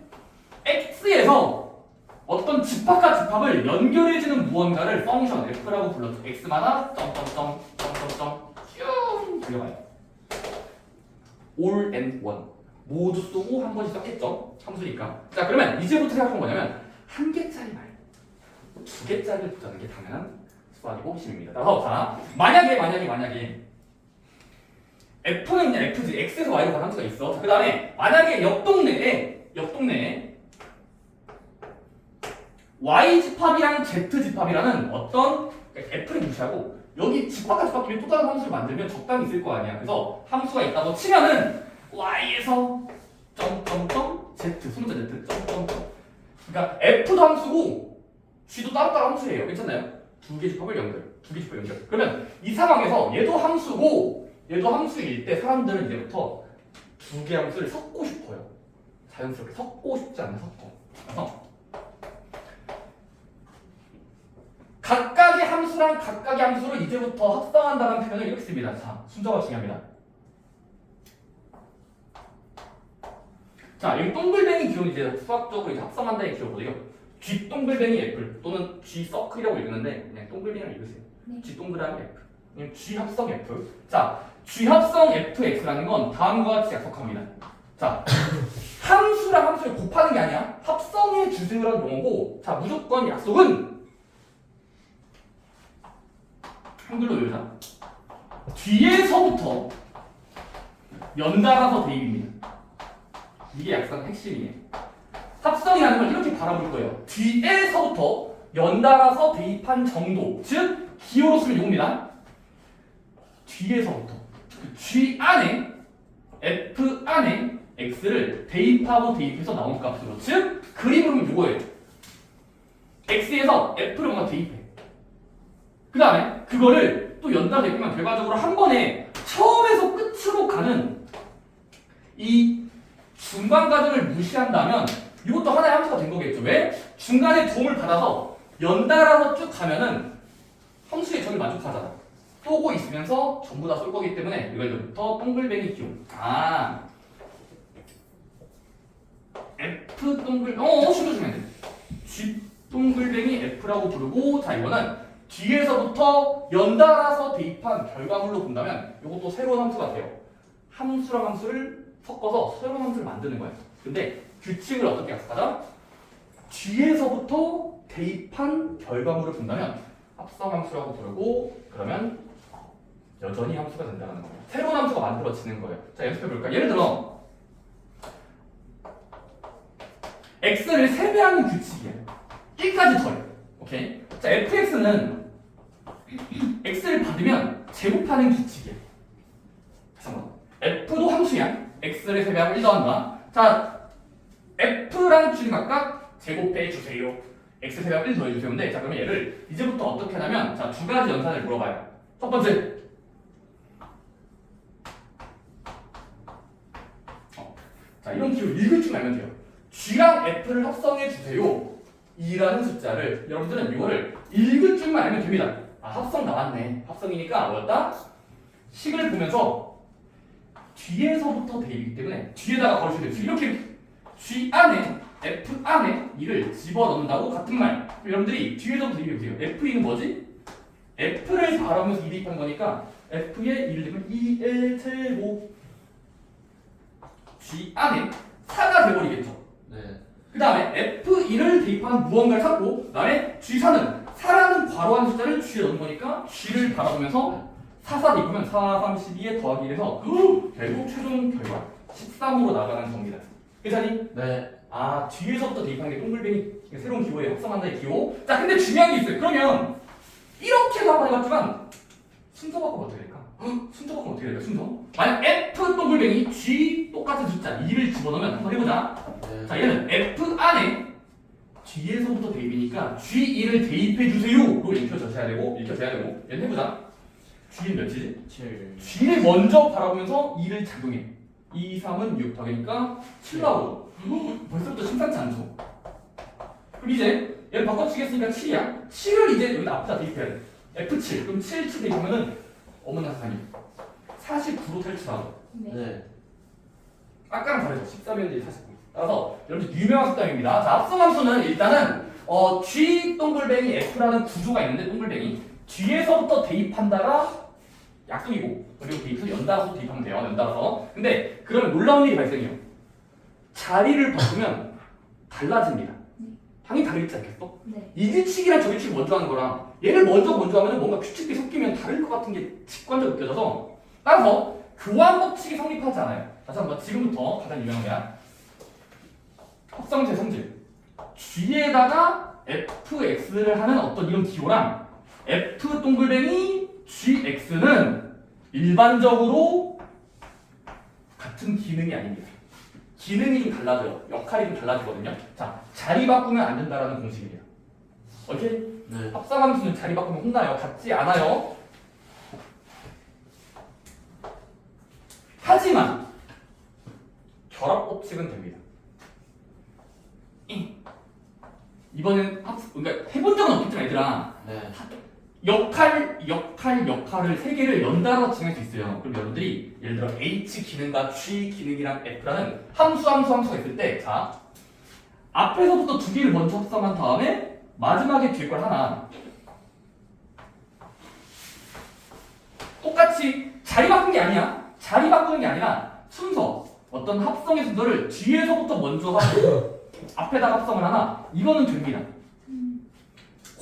X에서 어떤 집합과 집합을 연결해주는 무언가를 펑션 F라고 불렀죠. X마다 점점점 쭉 돌려가요. all and one 모두 쓰고 한 번씩 썼겠죠. 함수니까. 자, 그러면 이제부터 생각한 뭐냐면 한 개짜리 말, 두 개짜리를 붙자는 게 당연한 수학이고 심입니다. 따라서 자, 만약에 F는 그냥 F지. X에서 Y로 가는 함수가 있어. 그 다음에 만약에 옆 동네에 Y 집합이랑 Z 집합이라는 어떤 F를 무시하고 여기 집합과 집합끼리 또 다른 함수를 만들면 적당히 있을 거 아니야. 그래서 함수가 있다고 치면은 Y에서 점점점 Z, 소문자 Z 점점점. 그러니까 F도 함수고 G도 따로따로 함수예요. 괜찮나요? 두 개 집합을 연결. 그러면 이 상황에서 얘도 함수고 얘도 함수일 때 사람들은 이제부터 두 개 함수를 섞고 싶어요. 자연스럽게 섞고 싶지 않나 섞어. 그래서 각각의 함수랑 각각의 함수를 이제부터 합성한다는 표현을 이렇게 씁니다. 자, 순서가 중요합니다. 자, 여기 동글뱅이 기호는 이제 수학적으로 이제 합성한다의 기호거든요. G 동글뱅이 F 또는 G 서클이라고 읽는데 그냥 동글뱅이라고 읽으세요. 네. G 동그라미 F. 그냥 G 합성 F. 자, G 합성 FX라는 건 다음과 같이 약속합니다. 자, 함수랑 함수를 곱하는 게 아니야. 합성해 주세요라는 용어고, 자, 무조건 약속은 한글로 외우자. 뒤에서부터 연달아서 대입입니다. 이게 약속의 핵심이에요. 합성이라는 걸 이렇게 바라볼 거예요. 뒤에서부터 연달아서 대입한 정도, 즉 기호로 쓰면 이겁니다. 뒤에서부터 G 안에 F 안에 X를 대입하고 대입해서 나온 값으로, 즉 그림으로 이거예요. X에서 F를 뭔가 대입해. 그 다음에 그거를 또 연달아 대입하면 결과적으로 한 번에 처음에서 끝으로 가는 이 중간 과정을 무시한다면 이것도 하나의 함수가 된 거겠죠. 왜? 중간에 도움을 받아서 연달아서 쭉 가면은 함수의 정의 만족하잖아. 쏘고 있으면서 전부 다 쏠 거기 때문에 이걸부터 동글뱅이 기호. F 동글 실어주면 돼. G 동글뱅이 F라고 부르고, 자 이거는 뒤에서부터 연달아서 대입한 결과물로 본다면 이것도 새로운 함수가 돼요. 함수랑 함수를 섞어서 새로운 함수를 만드는 거예요. 근데 규칙을 어떻게 약속하자? 뒤에서부터 대입한 결과물을 본다면 합성 함수라고 부르고, 그러면 여전히 함수가 된다는 거예요. 새로운 함수가 만들어지는 거예요. 자, 연습해 볼까요? 예를 들어 x를 세배하는 규칙이에요. 1까지 더해요. 오케이? 자, fx는 x를 받으면 제곱하는 규칙이에요. 다시 한번. f도 함수야. x를 세배하고 1 더한다. 자, f랑 g는 각각 제곱해 주세요. x 세배하고 1 더해 주세요. 근데 자, 그러면 얘를 이제부터 어떻게 하냐면, 자, 두 가지 연산을 물어봐요. 첫 번째, 자, 이런 기호를 읽을 줄 알면 돼요. G랑 F를 합성해 주세요. 2라는 숫자를 여러분들은 이거를 읽을 줄만 알면 됩니다. 합성 나왔네. 합성이니까 뭐였다? 식을 보면서 뒤에서부터 대입이기 때문에 뒤에다가 걸으시면 돼요. 이렇게 G 안에 F 안에 2를 집어넣는다고 같은 말. 여러분들이 뒤에서부터 대입해보세요. F2는 뭐지? F를 바라보면서 2 대입한 거니까 F에 2를 대면 2의 제곱 G 안에 4가 돼버리겠죠. 네. 그 다음에 F1을 대입한 무언가를 찾고 그 다음에 G4는 4라는 괄호한 숫자를 G에 넣는 거니까 G를 바라보면서 4, 4 대입하면 4, 3, 12에 더하기 1해서 결국 최종 결과 13으로 나가는 겁니다. 괜찮니? 네. 아 뒤에서부터 대입하는 게 동글뱅이 새로운 기호에 합성한다의 기호. 자 근데 중요한 게 있어요. 그러면 이렇게도 한번 해봤지만 순서 바꾸면 어떻게 될까? 순서 바꾸면 어떻게 될까? 순서? 만약 F 동글뱅이 G 똑같은 숫자 2를 집어넣으면 한번 해보자. 네. 자 얘는 F 안에 뒤에서부터 대입이니까 G2를 대입해주세요. 로 읽혀져야 되고 얘는 해보자. G는 몇이지? 7. G를 먼저 바라보면서 2를 작용해. 2, 3은 6 더하니까 7 나오죠. 벌써부터 심상치 않죠? 그럼 이제 얘를 바꿔치겠으니까 7이야. 7을 이제 여기다 앞에다 대입해야 돼. F7. 그럼 7 대입하면은 어머나 세상에 49로 탈출하죠. 네. 아까랑 다르죠. 13이었는데 49. 따라서 여러분들 유명한 숫자입니다. 자, 합성함수는 일단은 G 동글뱅이 F라는 구조가 있는데 동글뱅이 G에서부터 대입한다가 약속이고 그리고 대입해서 연달아서 대입하면 돼요. 연달아서. 근데 그러면 놀라운 일이 발생해요. 자리를 바꾸면 달라집니다. 당연히 다르지 않겠어? 네. 이 규칙이랑 저 규칙을 먼저 하는 거랑 얘를 먼저 하면 뭔가 규칙이 섞이면 다를 것 같은 게 직관적으로 느껴져서 따라서 교환 법칙이 성립하지 않아요. 다시 한번 지금부터 가장 유명한 거야. 합성제 성질 G에다가 fx를 하는 어떤 이런 기호랑 f 동글뱅이 gx는 일반적으로 같은 기능이 아닙니다. 기능이 좀 달라져요. 역할이 좀 달라지거든요. 자, 자리 바꾸면 안 된다라는 공식입니다. 오케이? 네. 합성함수는 자리 바꾸면 혼나요. 같지 않아요. 하지만 결합 법칙은 됩니다. 이번엔 그러니까 해본 적은 없겠지만 얘들아 네. 역할을 세 개를 연달아 진행할 수 있어요. 그럼 여러분들이 예를 들어 H 기능과 G 기능이랑 F라는 함수가 있을 때 자 앞에서부터 두 개를 먼저 합성한 다음에 마지막에 뒤에 걸 하나 똑같이 자리 바꾼 게 아니야. 자리 바꾸는 게 아니라 순서 어떤 합성의 순서를 뒤에서부터 먼저 하고 앞에다가 합성을 하나 이거는 됩니다.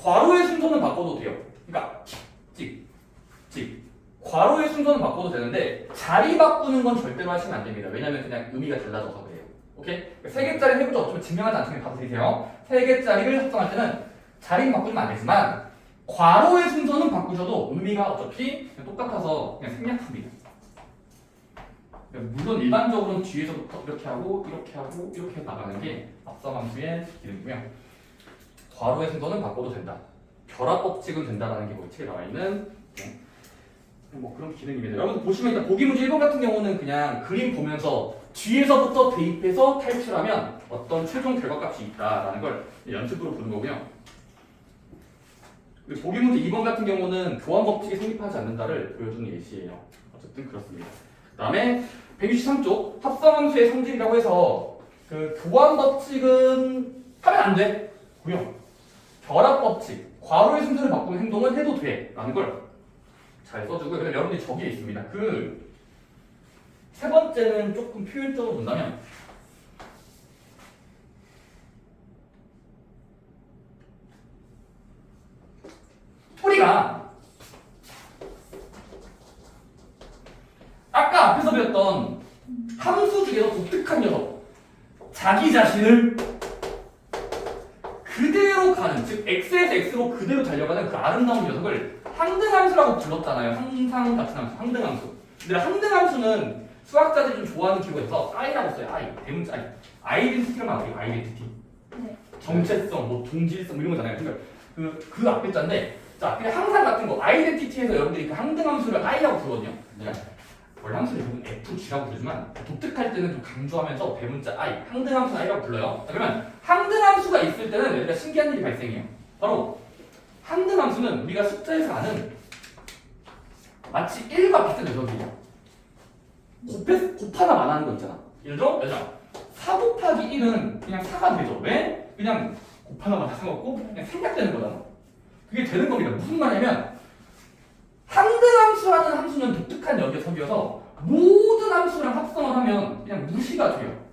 괄호의 순서는 바꿔도 돼요. 그러니까 찍 괄호의 순서는 바꿔도 되는데 자리 바꾸는 건 절대로 하시면 안 됩니다. 왜냐면 그냥 의미가 달라져서 그래요. 오케이? 세 개짜리 해본 적 없지만 증명하지 않으면 받아들이세요. 세 개짜리를 합성할 때는 자리는 바꾸면 안 되지만 괄호의 순서는 바꾸셔도 의미가 어차피 그냥 똑같아서 그냥 생략합니다. 물론 일반적으로는 뒤에서부터 이렇게 하고 이렇게 나가는 게 합성함수의 기능이고요. 괄호의 순서는 바꿔도 된다. 결합 법칙은 된다라는 게 책에 나와 있는 뭐 그런 기능입니다. 여러분 보시면 일단 보기 문제 1번 같은 경우는 그냥 그림 보면서 뒤에서부터 대입해서 탈출하면 어떤 최종 결과값이 있다라는 걸 연습으로 보는 거고요. 그리고 보기 문제 2번 같은 경우는 교환 법칙이 성립하지 않는다를 보여주는 예시예요. 어쨌든 그렇습니다. 그 다음에 163쪽 합성함수의 성질이라고 해서 그 교환 법칙은 하면 안 돼. 고요. 결합 법칙, 괄호의 순서를 바꾸는 행동은 해도 돼 라는 걸 잘 써주고요. 그다음에 여러분들이 저기에 있습니다. 그 세 번째는 조금 표현적으로 본다면 토리가 아까 앞에서 배웠던 함수 중에서 독특한 녀석 자기 자신을 그대로 가는 즉 x에서 x로 그대로 달려가는 그 아름다운 녀석을 항등함수라고 불렀잖아요. 항상 같은 함수, 항등함수. 근데 항등함수는 수학자들이 좀 좋아하는 기호가 있어서 I라고 써요. I, 대문자 I. 아이덴티티가 나와요. 아이덴티티. 네. 정체성, 뭐 동질성 뭐 이런 거잖아요. 그러니까 그 앞에 자인데 자, 그냥 항상 같은 거 아이덴티티에서 여러분들이 그 항등함수를 I라고 부르거든요. 네. 원래 함수를 대부분 FG라고 부르지만 독특할 때는 좀 강조하면서 대문자 I, 항등함수 I라고 불러요. 자, 그러면 항등함수가 있을 때는 여기가 신기한 일이 발생해요. 바로 항등함수는 우리가 숫자에서 아는 마치 1과 비슷한 녀석이에요. 곱하나 만하는 거 있잖아. 예를 들어 4 곱하기 1은 그냥 4가 되죠. 왜? 그냥 곱하나만 다 상관없고 그냥 생략되는 거잖아. 그게 되는 겁니다. 무슨 말이냐면 항등함수라는 함수는 독특한 녀석이어서 모든 함수랑 합성을 하면 그냥 무시가 돼요.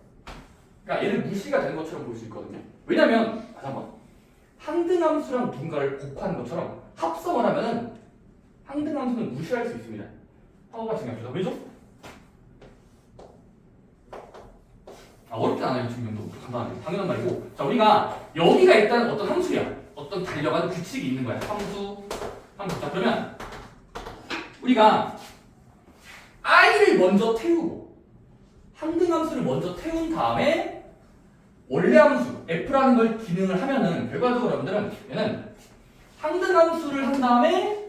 그러니까 얘를 무시가 되는 것처럼 볼 수 있거든요. 왜냐면 다시 한번 항등함수랑 누군가를 곱하는 것처럼 합성을 하면은 항등함수는 무시할 수 있습니다. 한번만 생각해보자. 왜죠? 어렵지 않아요. 지금 정도 간단하게 당연한 말이고. 자, 우리가 여기가 일단 어떤 함수야. 어떤 달려가는 규칙이 있는 거야. 함수. 자, 그러면 우리가 i를 먼저 태우고 항등함수를 먼저 태운 다음에 원래 함수 f라는 걸 기능을 하면은 결과적으로 여러분들은 얘는 항등함수를 한 다음에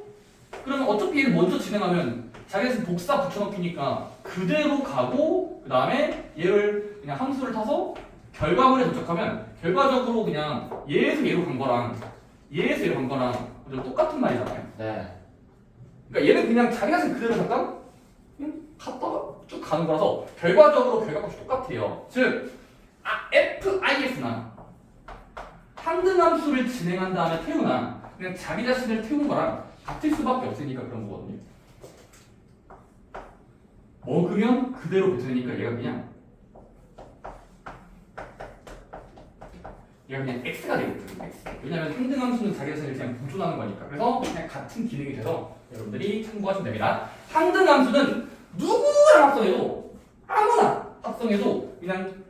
그러면 어차피 얘를 먼저 진행하면 자기네는 복사 붙여넣기니까 그대로 가고 그 다음에 얘를 그냥 함수를 타서 결과물에 도착하면 결과적으로 그냥 얘에서 얘로 간 거랑 얘에서 얘로 간 거랑 똑같은 말이잖아요. 네. 그러니까 얘는 그냥 자기 자신 그대로 잠깐 갔다가 쭉 가는 거라서 결과적으로 결과값이 똑같아요. 즉 FIS나 항등함수를 진행한 다음에 태우나 그냥 자기 자신을 태운 거랑 같을 수밖에 없으니까 그런 거거든요. 먹으면 그대로 뱉으니까 얘가 그냥 X가 되겠죠. X. 왜냐하면 항등함수는 자기 자신을 그냥 보존하는 거니까. 그래서 그냥 같은 기능이 돼서 여러분들이 참고하시면 됩니다. 항등함수는 누구랑 합성해도 아무나 합성해도 그냥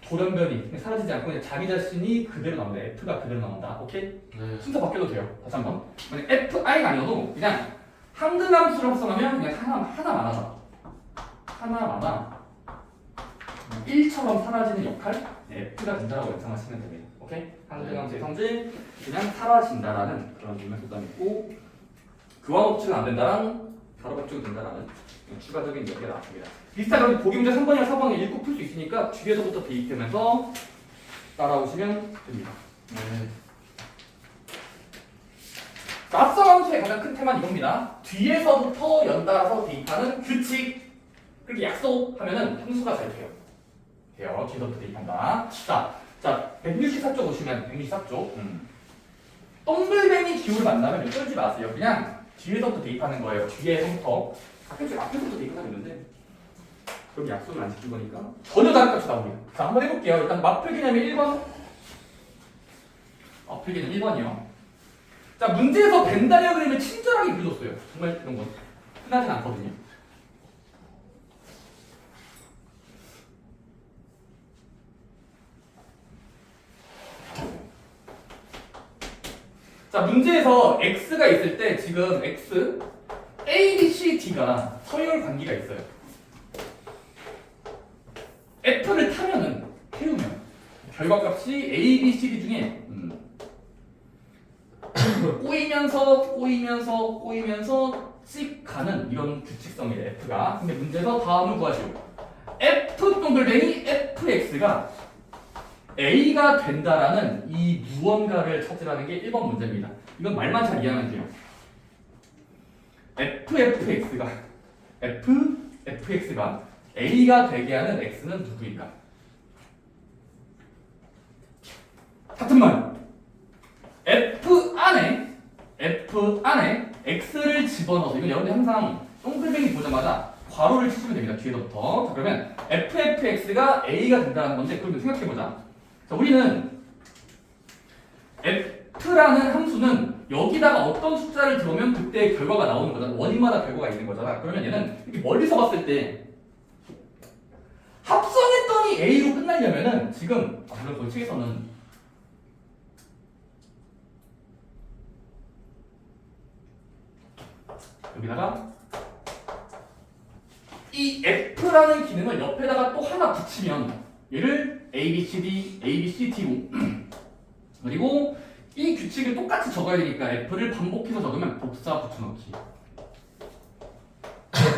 돌연변이 그냥 사라지지 않고 그냥 자기 자신이 그대로 나온다. F가 그대로 나온다. 오케이? 네. 순서 바뀌어도 돼요. 다시 한번. 만약 FI가 아니어도 그냥 항등함수를 합성하면 그냥 하나만 하자. 하나마다 1처럼 사라지는 역할 F가 된다라고 연상하시면 됩니다. 오케이? 항등함수의 성질 그냥 사라진다라는 그런 의미의 속담이 있고 교환 법칙은 안 된다랑 가로 법칙은 된다라는 추가적인 얘기가 나왔습니다. 비슷하게 보기 문제 3번이나 4번을 읽고 풀 수 있으니까 뒤에서부터 대입되면서 따라오시면 됩니다. 네. 합성함수의 가장 큰 테마는 이겁니다. 뒤에서부터 연달아서 대입하는 규칙. 그렇게 약속하면은 함수가 잘 돼요. 뒤에서부터 대입한다. 자, 164쪽 보시면 164쪽. 동글뱅이 기호를 만나면 끌지 마세요. 그냥 뒤에서부터 대입하는 거예요. 뒤에서부터. 앞에서부터 대입하면 되는데 그럼 약속을 안 지킨 거니까 전혀 다른 값이 나옵니다. 자, 한번 해볼게요. 일단 맞풀 개념이 1번. 맞풀 개념 1번이요. 자, 문제에서 벤 다이어그램을 친절하게 그려줬어요. 정말 이런 건 흔하진 않거든요. 자, 문제에서 x가 있을 때 지금 x, a, b, c, d가 서열 관계가 있어요. f를 태우면 결과값이 a, b, c, d 중에 꼬이면서 찍 가는 이런 규칙성이에요. f가. 근데 문제에서 다음을 구하시오. f 동글뱅이 fx가 a가 된다라는 이 무언가를 찾으라는 게 1번 문제입니다. 이건 말만 잘 이해하면 돼요. fx가 a가 되게 하는 x는 누구일까? 같은 말. f 안에 x를 집어넣어서 이건 여러분들 항상 동글뱅이 보자마자 괄호를 치시면 됩니다. 뒤에서부터. 자, 그러면 fx가 a가 된다는 건데 그럼 생각해보자. 자, 우리는 f라는 함수는 여기다가 어떤 숫자를 들어오면 그때 결과가 나오는 거잖아. 원인마다 결과가 있는 거잖아. 그러면 얘는 이렇게 멀리서 봤을 때 합성했더니 a로 끝나려면은 지금 물론 법칙에서는 여기다가 이 f라는 기능을 옆에다가 또 하나 붙이면 얘를 a, b, c, d, a, b, c, d로 그리고 이 규칙을 똑같이 적어야 되니까 f를 반복해서 적으면 복사 붙여넣기.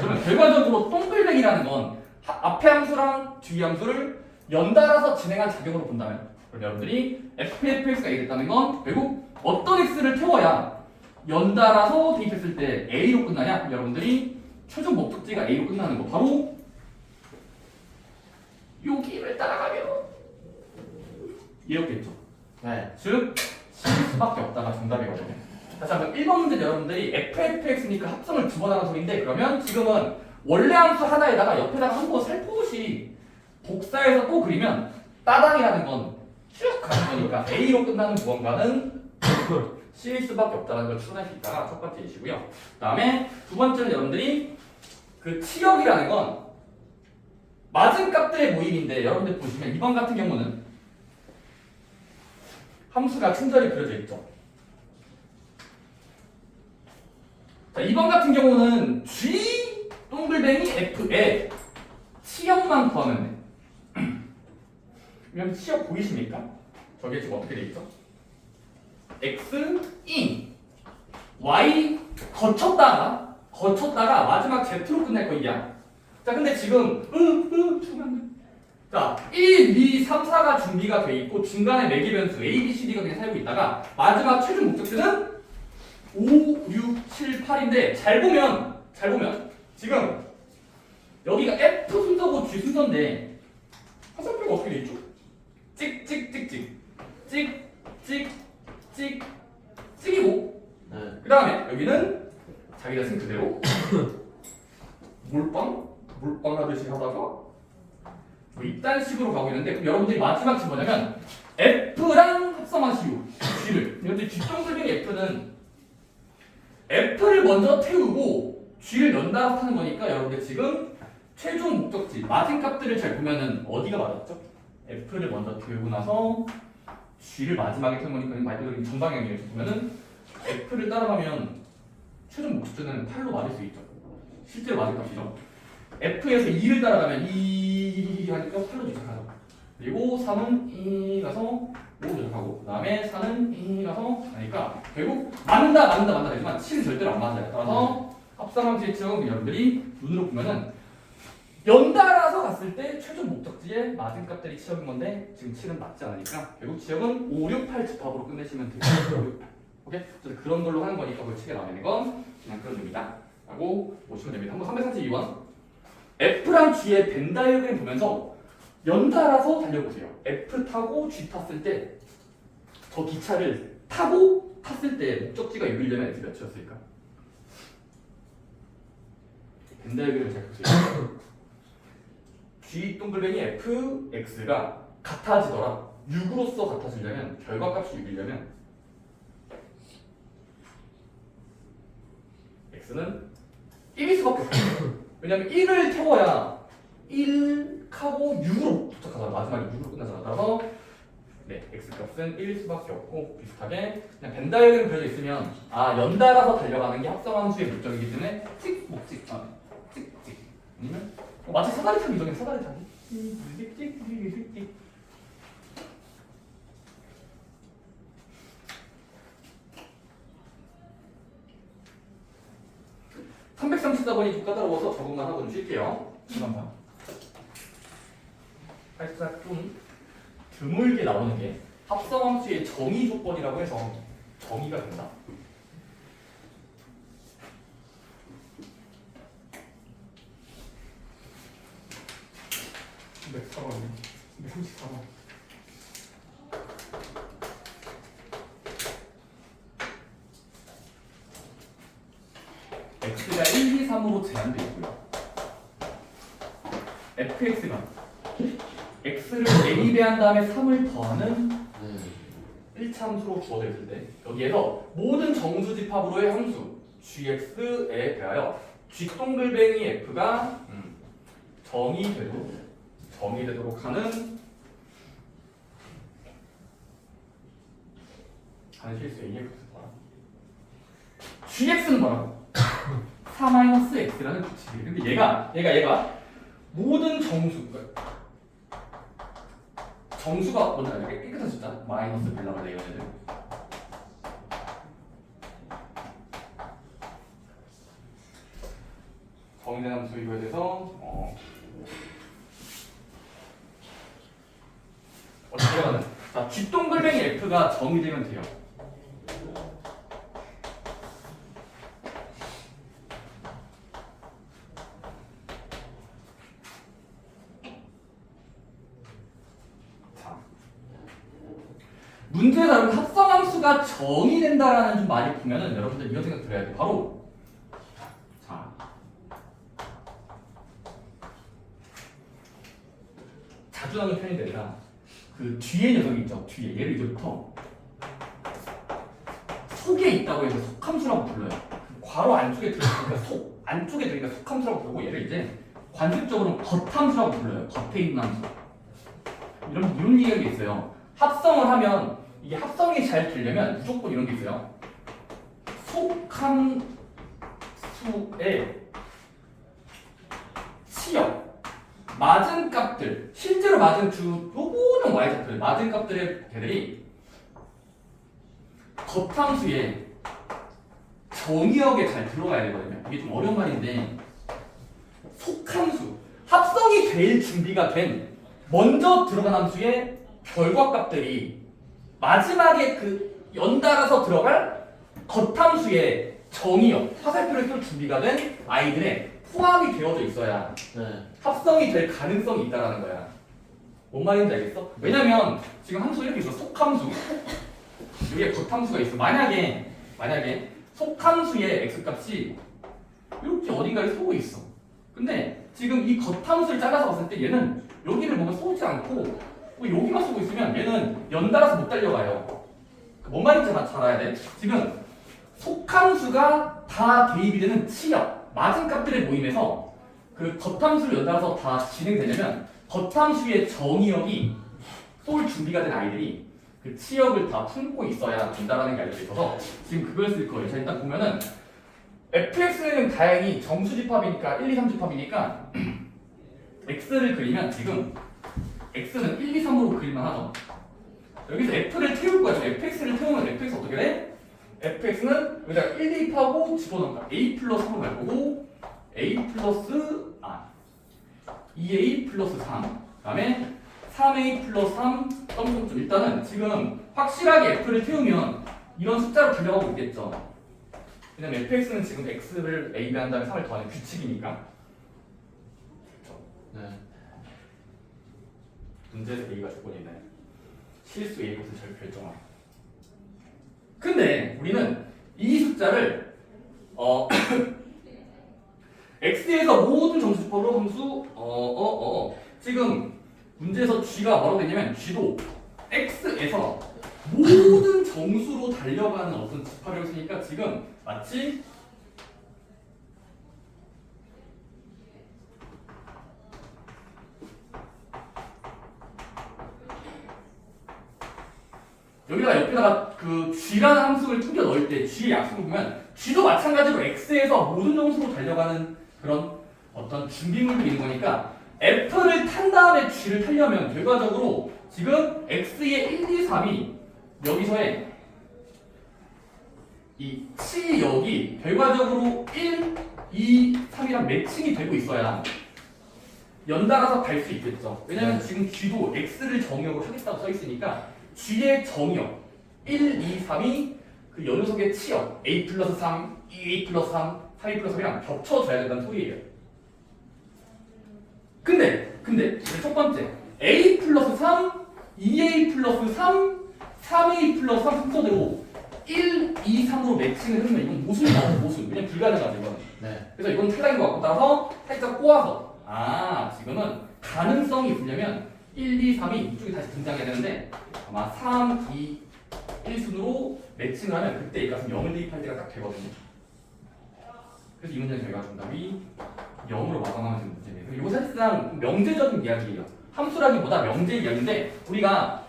그러면 결과적으로 동글뱅이라는 건 앞에 함수랑 뒤 함수를 연달아서 진행한 작용으로 본다면 그럼 여러분들이 fx가 a 됐다는 건 결국 어떤 x를 태워야 연달아서 대입했을 때 a로 끝나냐? 그럼 여러분들이 최종 목적지가 a로 끝나는 거 바로 여기를 따라가면 이렇겠죠. 네. 즉 실 수밖에 없다가 정답이거든요. 다시 한번 1번 문제 여러분들이 fx니까 합성을 두 번 하는 소리인데 그러면 지금은 원래 함수 하나에다가 옆에다가 한번 살포시 복사해서 또 그리면 따당이라는 건 쭉 가는 거니까 A로 끝나는 무언가는 C일 수밖에 없다는 걸 추론할 수 있다가 첫 번째 이시고요. 그 다음에 두 번째는 여러분들이 그 치역이라는 건 맞은 값들의 모임인데 여러분들 보시면 2번 같은 경우는 함수가 친절히 그려져 있죠. 자, 2번 같은 경우는 G 동글뱅이 F에 치역만 구하면 돼. 그럼 치역 보이십니까? 저게 지금 어떻게 돼 있죠? X, in, Y 거쳤다가 마지막 Z로 끝낼 거야. 자, 근데 지금 자, 1, 2, 3, 4가 준비가 돼 있고 중간에 매개 변수 A, B, C, D가 그냥 살고 있다가 마지막 최종 목적지는 5, 6, 7, 8인데 잘 보면 지금 여기가 F 순서고 G 순서인데 화살표가 어떻게 돼 있죠? 찍이고 그 다음에 여기는 자기가 쓴 그대로 몰빵 하듯이 하다가 뭐 이딴 식으로 가고 있는데 그럼 여러분들이 마지막 지 뭐냐면 F랑 합성하시오 G를. 근데 뒷동글뱅이 F는 F를 먼저 태우고 G를 연달아 타는 거니까 여러분들 지금 최종 목적지 맞은 값들을 잘 보면은 어디가 맞았죠? F를 먼저 태우고 나서 G를 마지막에 태운 거니까 말 그대로 정방향이에요. 보면은 F를 따라가면 최종 목적지는 8로 맞을 수 있죠. 실제로 맞은 값이죠. F에서 2를 따라가면 2 하니까 8로 도착하죠. 그리고 3은 2 가서 5로 도착하고 그 다음에 4는 2 가서 하니까 결국 맞는다 되지만 7은 절대로 안 맞아요. 따라서 합성함수의 치역은 여러분들이 눈으로 보면은 연달아서 갔을 때 최종 목적지에 맞은 값들이 치역인 건데 지금 7은 맞지 않으니까 결국 치역은 5, 6, 8 집합으로 끝내시면 돼요. 5, 6, 8. 오케이? 그래서 그런 걸로 하는 거니까 벌칙에 나오는 건 그냥 그런 겁니다. 라고 보시면 됩니다. 한번 332번 F랑 G의 벤 다이어그램 보면서 연달아서 달려보세요. F 타고 G 탔을 때 저 기차를 타고 탔을 때 목적지가 6이려면 F 몇이었을까? 벤 다이어그램을 잘 보세요. G 동글뱅이 F, X가 같아지더라. 6으로서 같아지려면 결과값이 6이려면 X는 1일 수밖에 없어요. 왜냐면 1을 태워야 1하고 6으로 도착하잖아. 마지막에 6으로 끝나잖아. 따라서 네, X값은 1일 수밖에 없고 비슷하게 그냥 벤 다이어그램 그려져 있으면 연달아서 달려가는 게 합성함수의 목적이기 때문에 찍 아니면 마치 사다리 타기죠. 그냥 사다리 타기. 찍 334번이 좀 까다로워서 적응만 하고 좀 쉴게요. 잠깐만. 살짝 좀 드물게 나오는 게 합성함수의 정의 조건이라고 해서 정의가 된다. 네, 4번이요. 34번. X가 1, 2, 3으로 제한되어 있고요. fx가 x를 대입한 다음에 3을 더하는 1차 함수로 주어져 있을 때 여기에서 모든 정수 집합으로의 함수 gx에 대하여 뒷동글뱅이 f가 정의되도록 하는 실수 AX가 gx는 뭐라고? 4-x라는 규칙이에요. 근데 얘가 모든 정수가 뭔지 알죠? 깨끗한 숫자 마이너스 벨라가 돼요. 얘들 정의된 함수 이거에 대해서 어떻게 하는? 자, 뒷동글뱅이 f가 정의되면 돼요. 문제에 따르면 합성함수가 정의된다라는 좀 말이 보면은 여러분들 이런 생각 들어야 돼. 바로 자 자주 나오는 표현이 아니라 그 뒤에 녀석이 있죠. 뒤에 얘를 이제부터 속에 있다고 해서 속함수라고 불러요. 괄호 안쪽에 들어있으니까 속 안쪽에 들어있으니까 속함수라고 부르고 얘를 이제 관습적으로 겉함수라고 불러요. 겉에 있는 함수. 이런 얘기가 있어요. 합성을 하면 이게 합성이 잘 되려면 무조건 이런 게 있어요. 속함수의 치역 맞은 값들 실제로 맞은 주 요거는 y좌표들 맞은 값들의 걔들이 겉함수에 정의역에 잘 들어가야 되거든요. 이게 좀 어려운 말인데 속함수 합성이 될 준비가 된 먼저 들어간 함수의 결과값들이 마지막에 그 연달아서 들어갈 겉함수의 정의역 화살표를 쓸 준비가 된 아이들의 포함이 되어져 있어야 합성이 될 가능성이 있다라는 거야. 뭔 말인지 알겠어? 왜냐면 지금 함수 이렇게 있어. 속함수 여기에 겉함수가 있어. 만약에 속함수의 x값이 이렇게 어딘가에 쏘고 있어. 근데 지금 이 겉함수를 잘라서 봤을 때 얘는 여기를 보면 쏘지 않고 여기만 쏘고 있으면 얘는 연달아서 못 달려가요. 뭔 말인지 잘 알아야 돼. 지금 속함수가 다 대입이 되는 치역 맞은 값들의 모임에서 그 겉함수를 연달아서 다 진행되려면 겉함수의 정의역이 쏠 준비가 된 아이들이 그 치역을 다 품고 있어야 된다라는 게 알려져 있어서 지금 그걸 쓸 거예요. 자, 일단 보면은 fx는 다행히 정수집합이니까 1, 2, 3집합이니까 x를 그리면 지금 x는 1, 2, 3으로 그릴만 하죠. 여기서 f를 태울 거야. fx를 태우면 fx 어떻게 돼? fx는 여기다가 1 대입하고 집어넣을까? a 플러스 3으로 갈 거고 a 플러스 2a 플러스 3 그 다음에 3a 플러스 3 점점점 일단은 지금 확실하게 f를 태우면 이런 숫자로 달려가고 있겠죠. 왜냐면 fx는 지금 x를 a배 한 다음에 3을 더하는 규칙이니까. 그렇죠. 네. 문제에서 a가 조건이네. 실수 a 값을 잘 결정하고. 근데 우리는 이 숫자를 x에서 모든 정수집합으로 함수 지금 문제에서 g가 뭐라고 됐냐면 g도 x에서 모든 정수로 달려가는 어떤 집합을 쓰니까 지금 마치 여기다가 옆에다가 그 g라는 함수를 숨겨 넣을 때 g의 약속을 보면 g도 마찬가지로 x에서 모든 정수로 달려가는 그런 어떤 준비물들이 있는 거니까 f를 탄 다음에 g를 타려면 결과적으로 지금 x의 1, 2, 3이 여기서의 이 치역이 결과적으로 1, 2, 3이랑 매칭이 되고 있어야 연달아서 갈 수 있겠죠. 왜냐면 지금 g도 x를 정의역으로 하겠다고 써 있으니까 g의 정의역 1, 2, 3이 그 연속의 치역 a 플러스 3, 2a 플러스 3, 4a 플러스 3이랑 겹쳐져야 된다는 소리예요. 근데 첫 번째 a 플러스 3, 2a 플러스 3, 3a 플러스 3 순서대로 1, 2, 3으로 매칭을 해주면 이건 모순이다. 모순. 왜냐면 불가능하죠 이건. 네. 그래서 이건 탈락인 것 같고 따라서 살짝 꼬아서 지금은 가능성이 있으려면 1, 2, 3이 이쪽에 다시 등장해야 되는데 아마 3, 2, 1순으로 매칭을 하면 그때 이 값은 0을 대입할 때가 딱 되거든요. 그래서 이 문제는 결과 정답이 0으로 마감하면 되는 문제입니다. 이거 사실상 명제적인 이야기예요. 함수라기보다 명제 이야기인데 우리가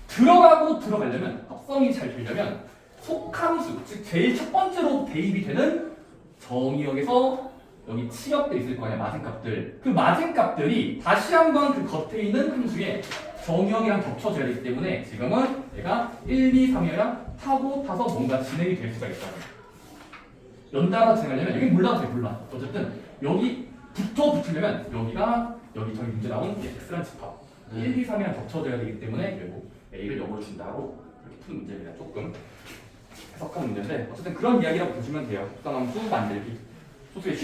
들어가고 들어가려면 합성이 잘 되려면 속함수, 즉 제일 첫 번째로 대입이 되는 정의역에서 여기 치역들이 있을 거 아니야. 맞은 값들. 그 맞은 값들이 다시 한번 그 겉에 있는 함수에 정의역이랑 겹쳐져야 되기 때문에 지금은 얘가 1, 2, 3이어야 타서 뭔가 진행이 될 수가 있어요. 연달아 진행하려면 여기 몰라도 돼. 몰라. 어쨌든 여기부터 붙으려면 여기 저기 문제 나온 x라는 집합 1, 2, 3이랑 겹쳐져야 되기 때문에 결국 a를 0으로 준다고 이렇게 푸는 문제입니다. 조금 해석한 문제인데 어쨌든 그런 이야기라고 보시면 돼요. 합성함수 만들기. 소수의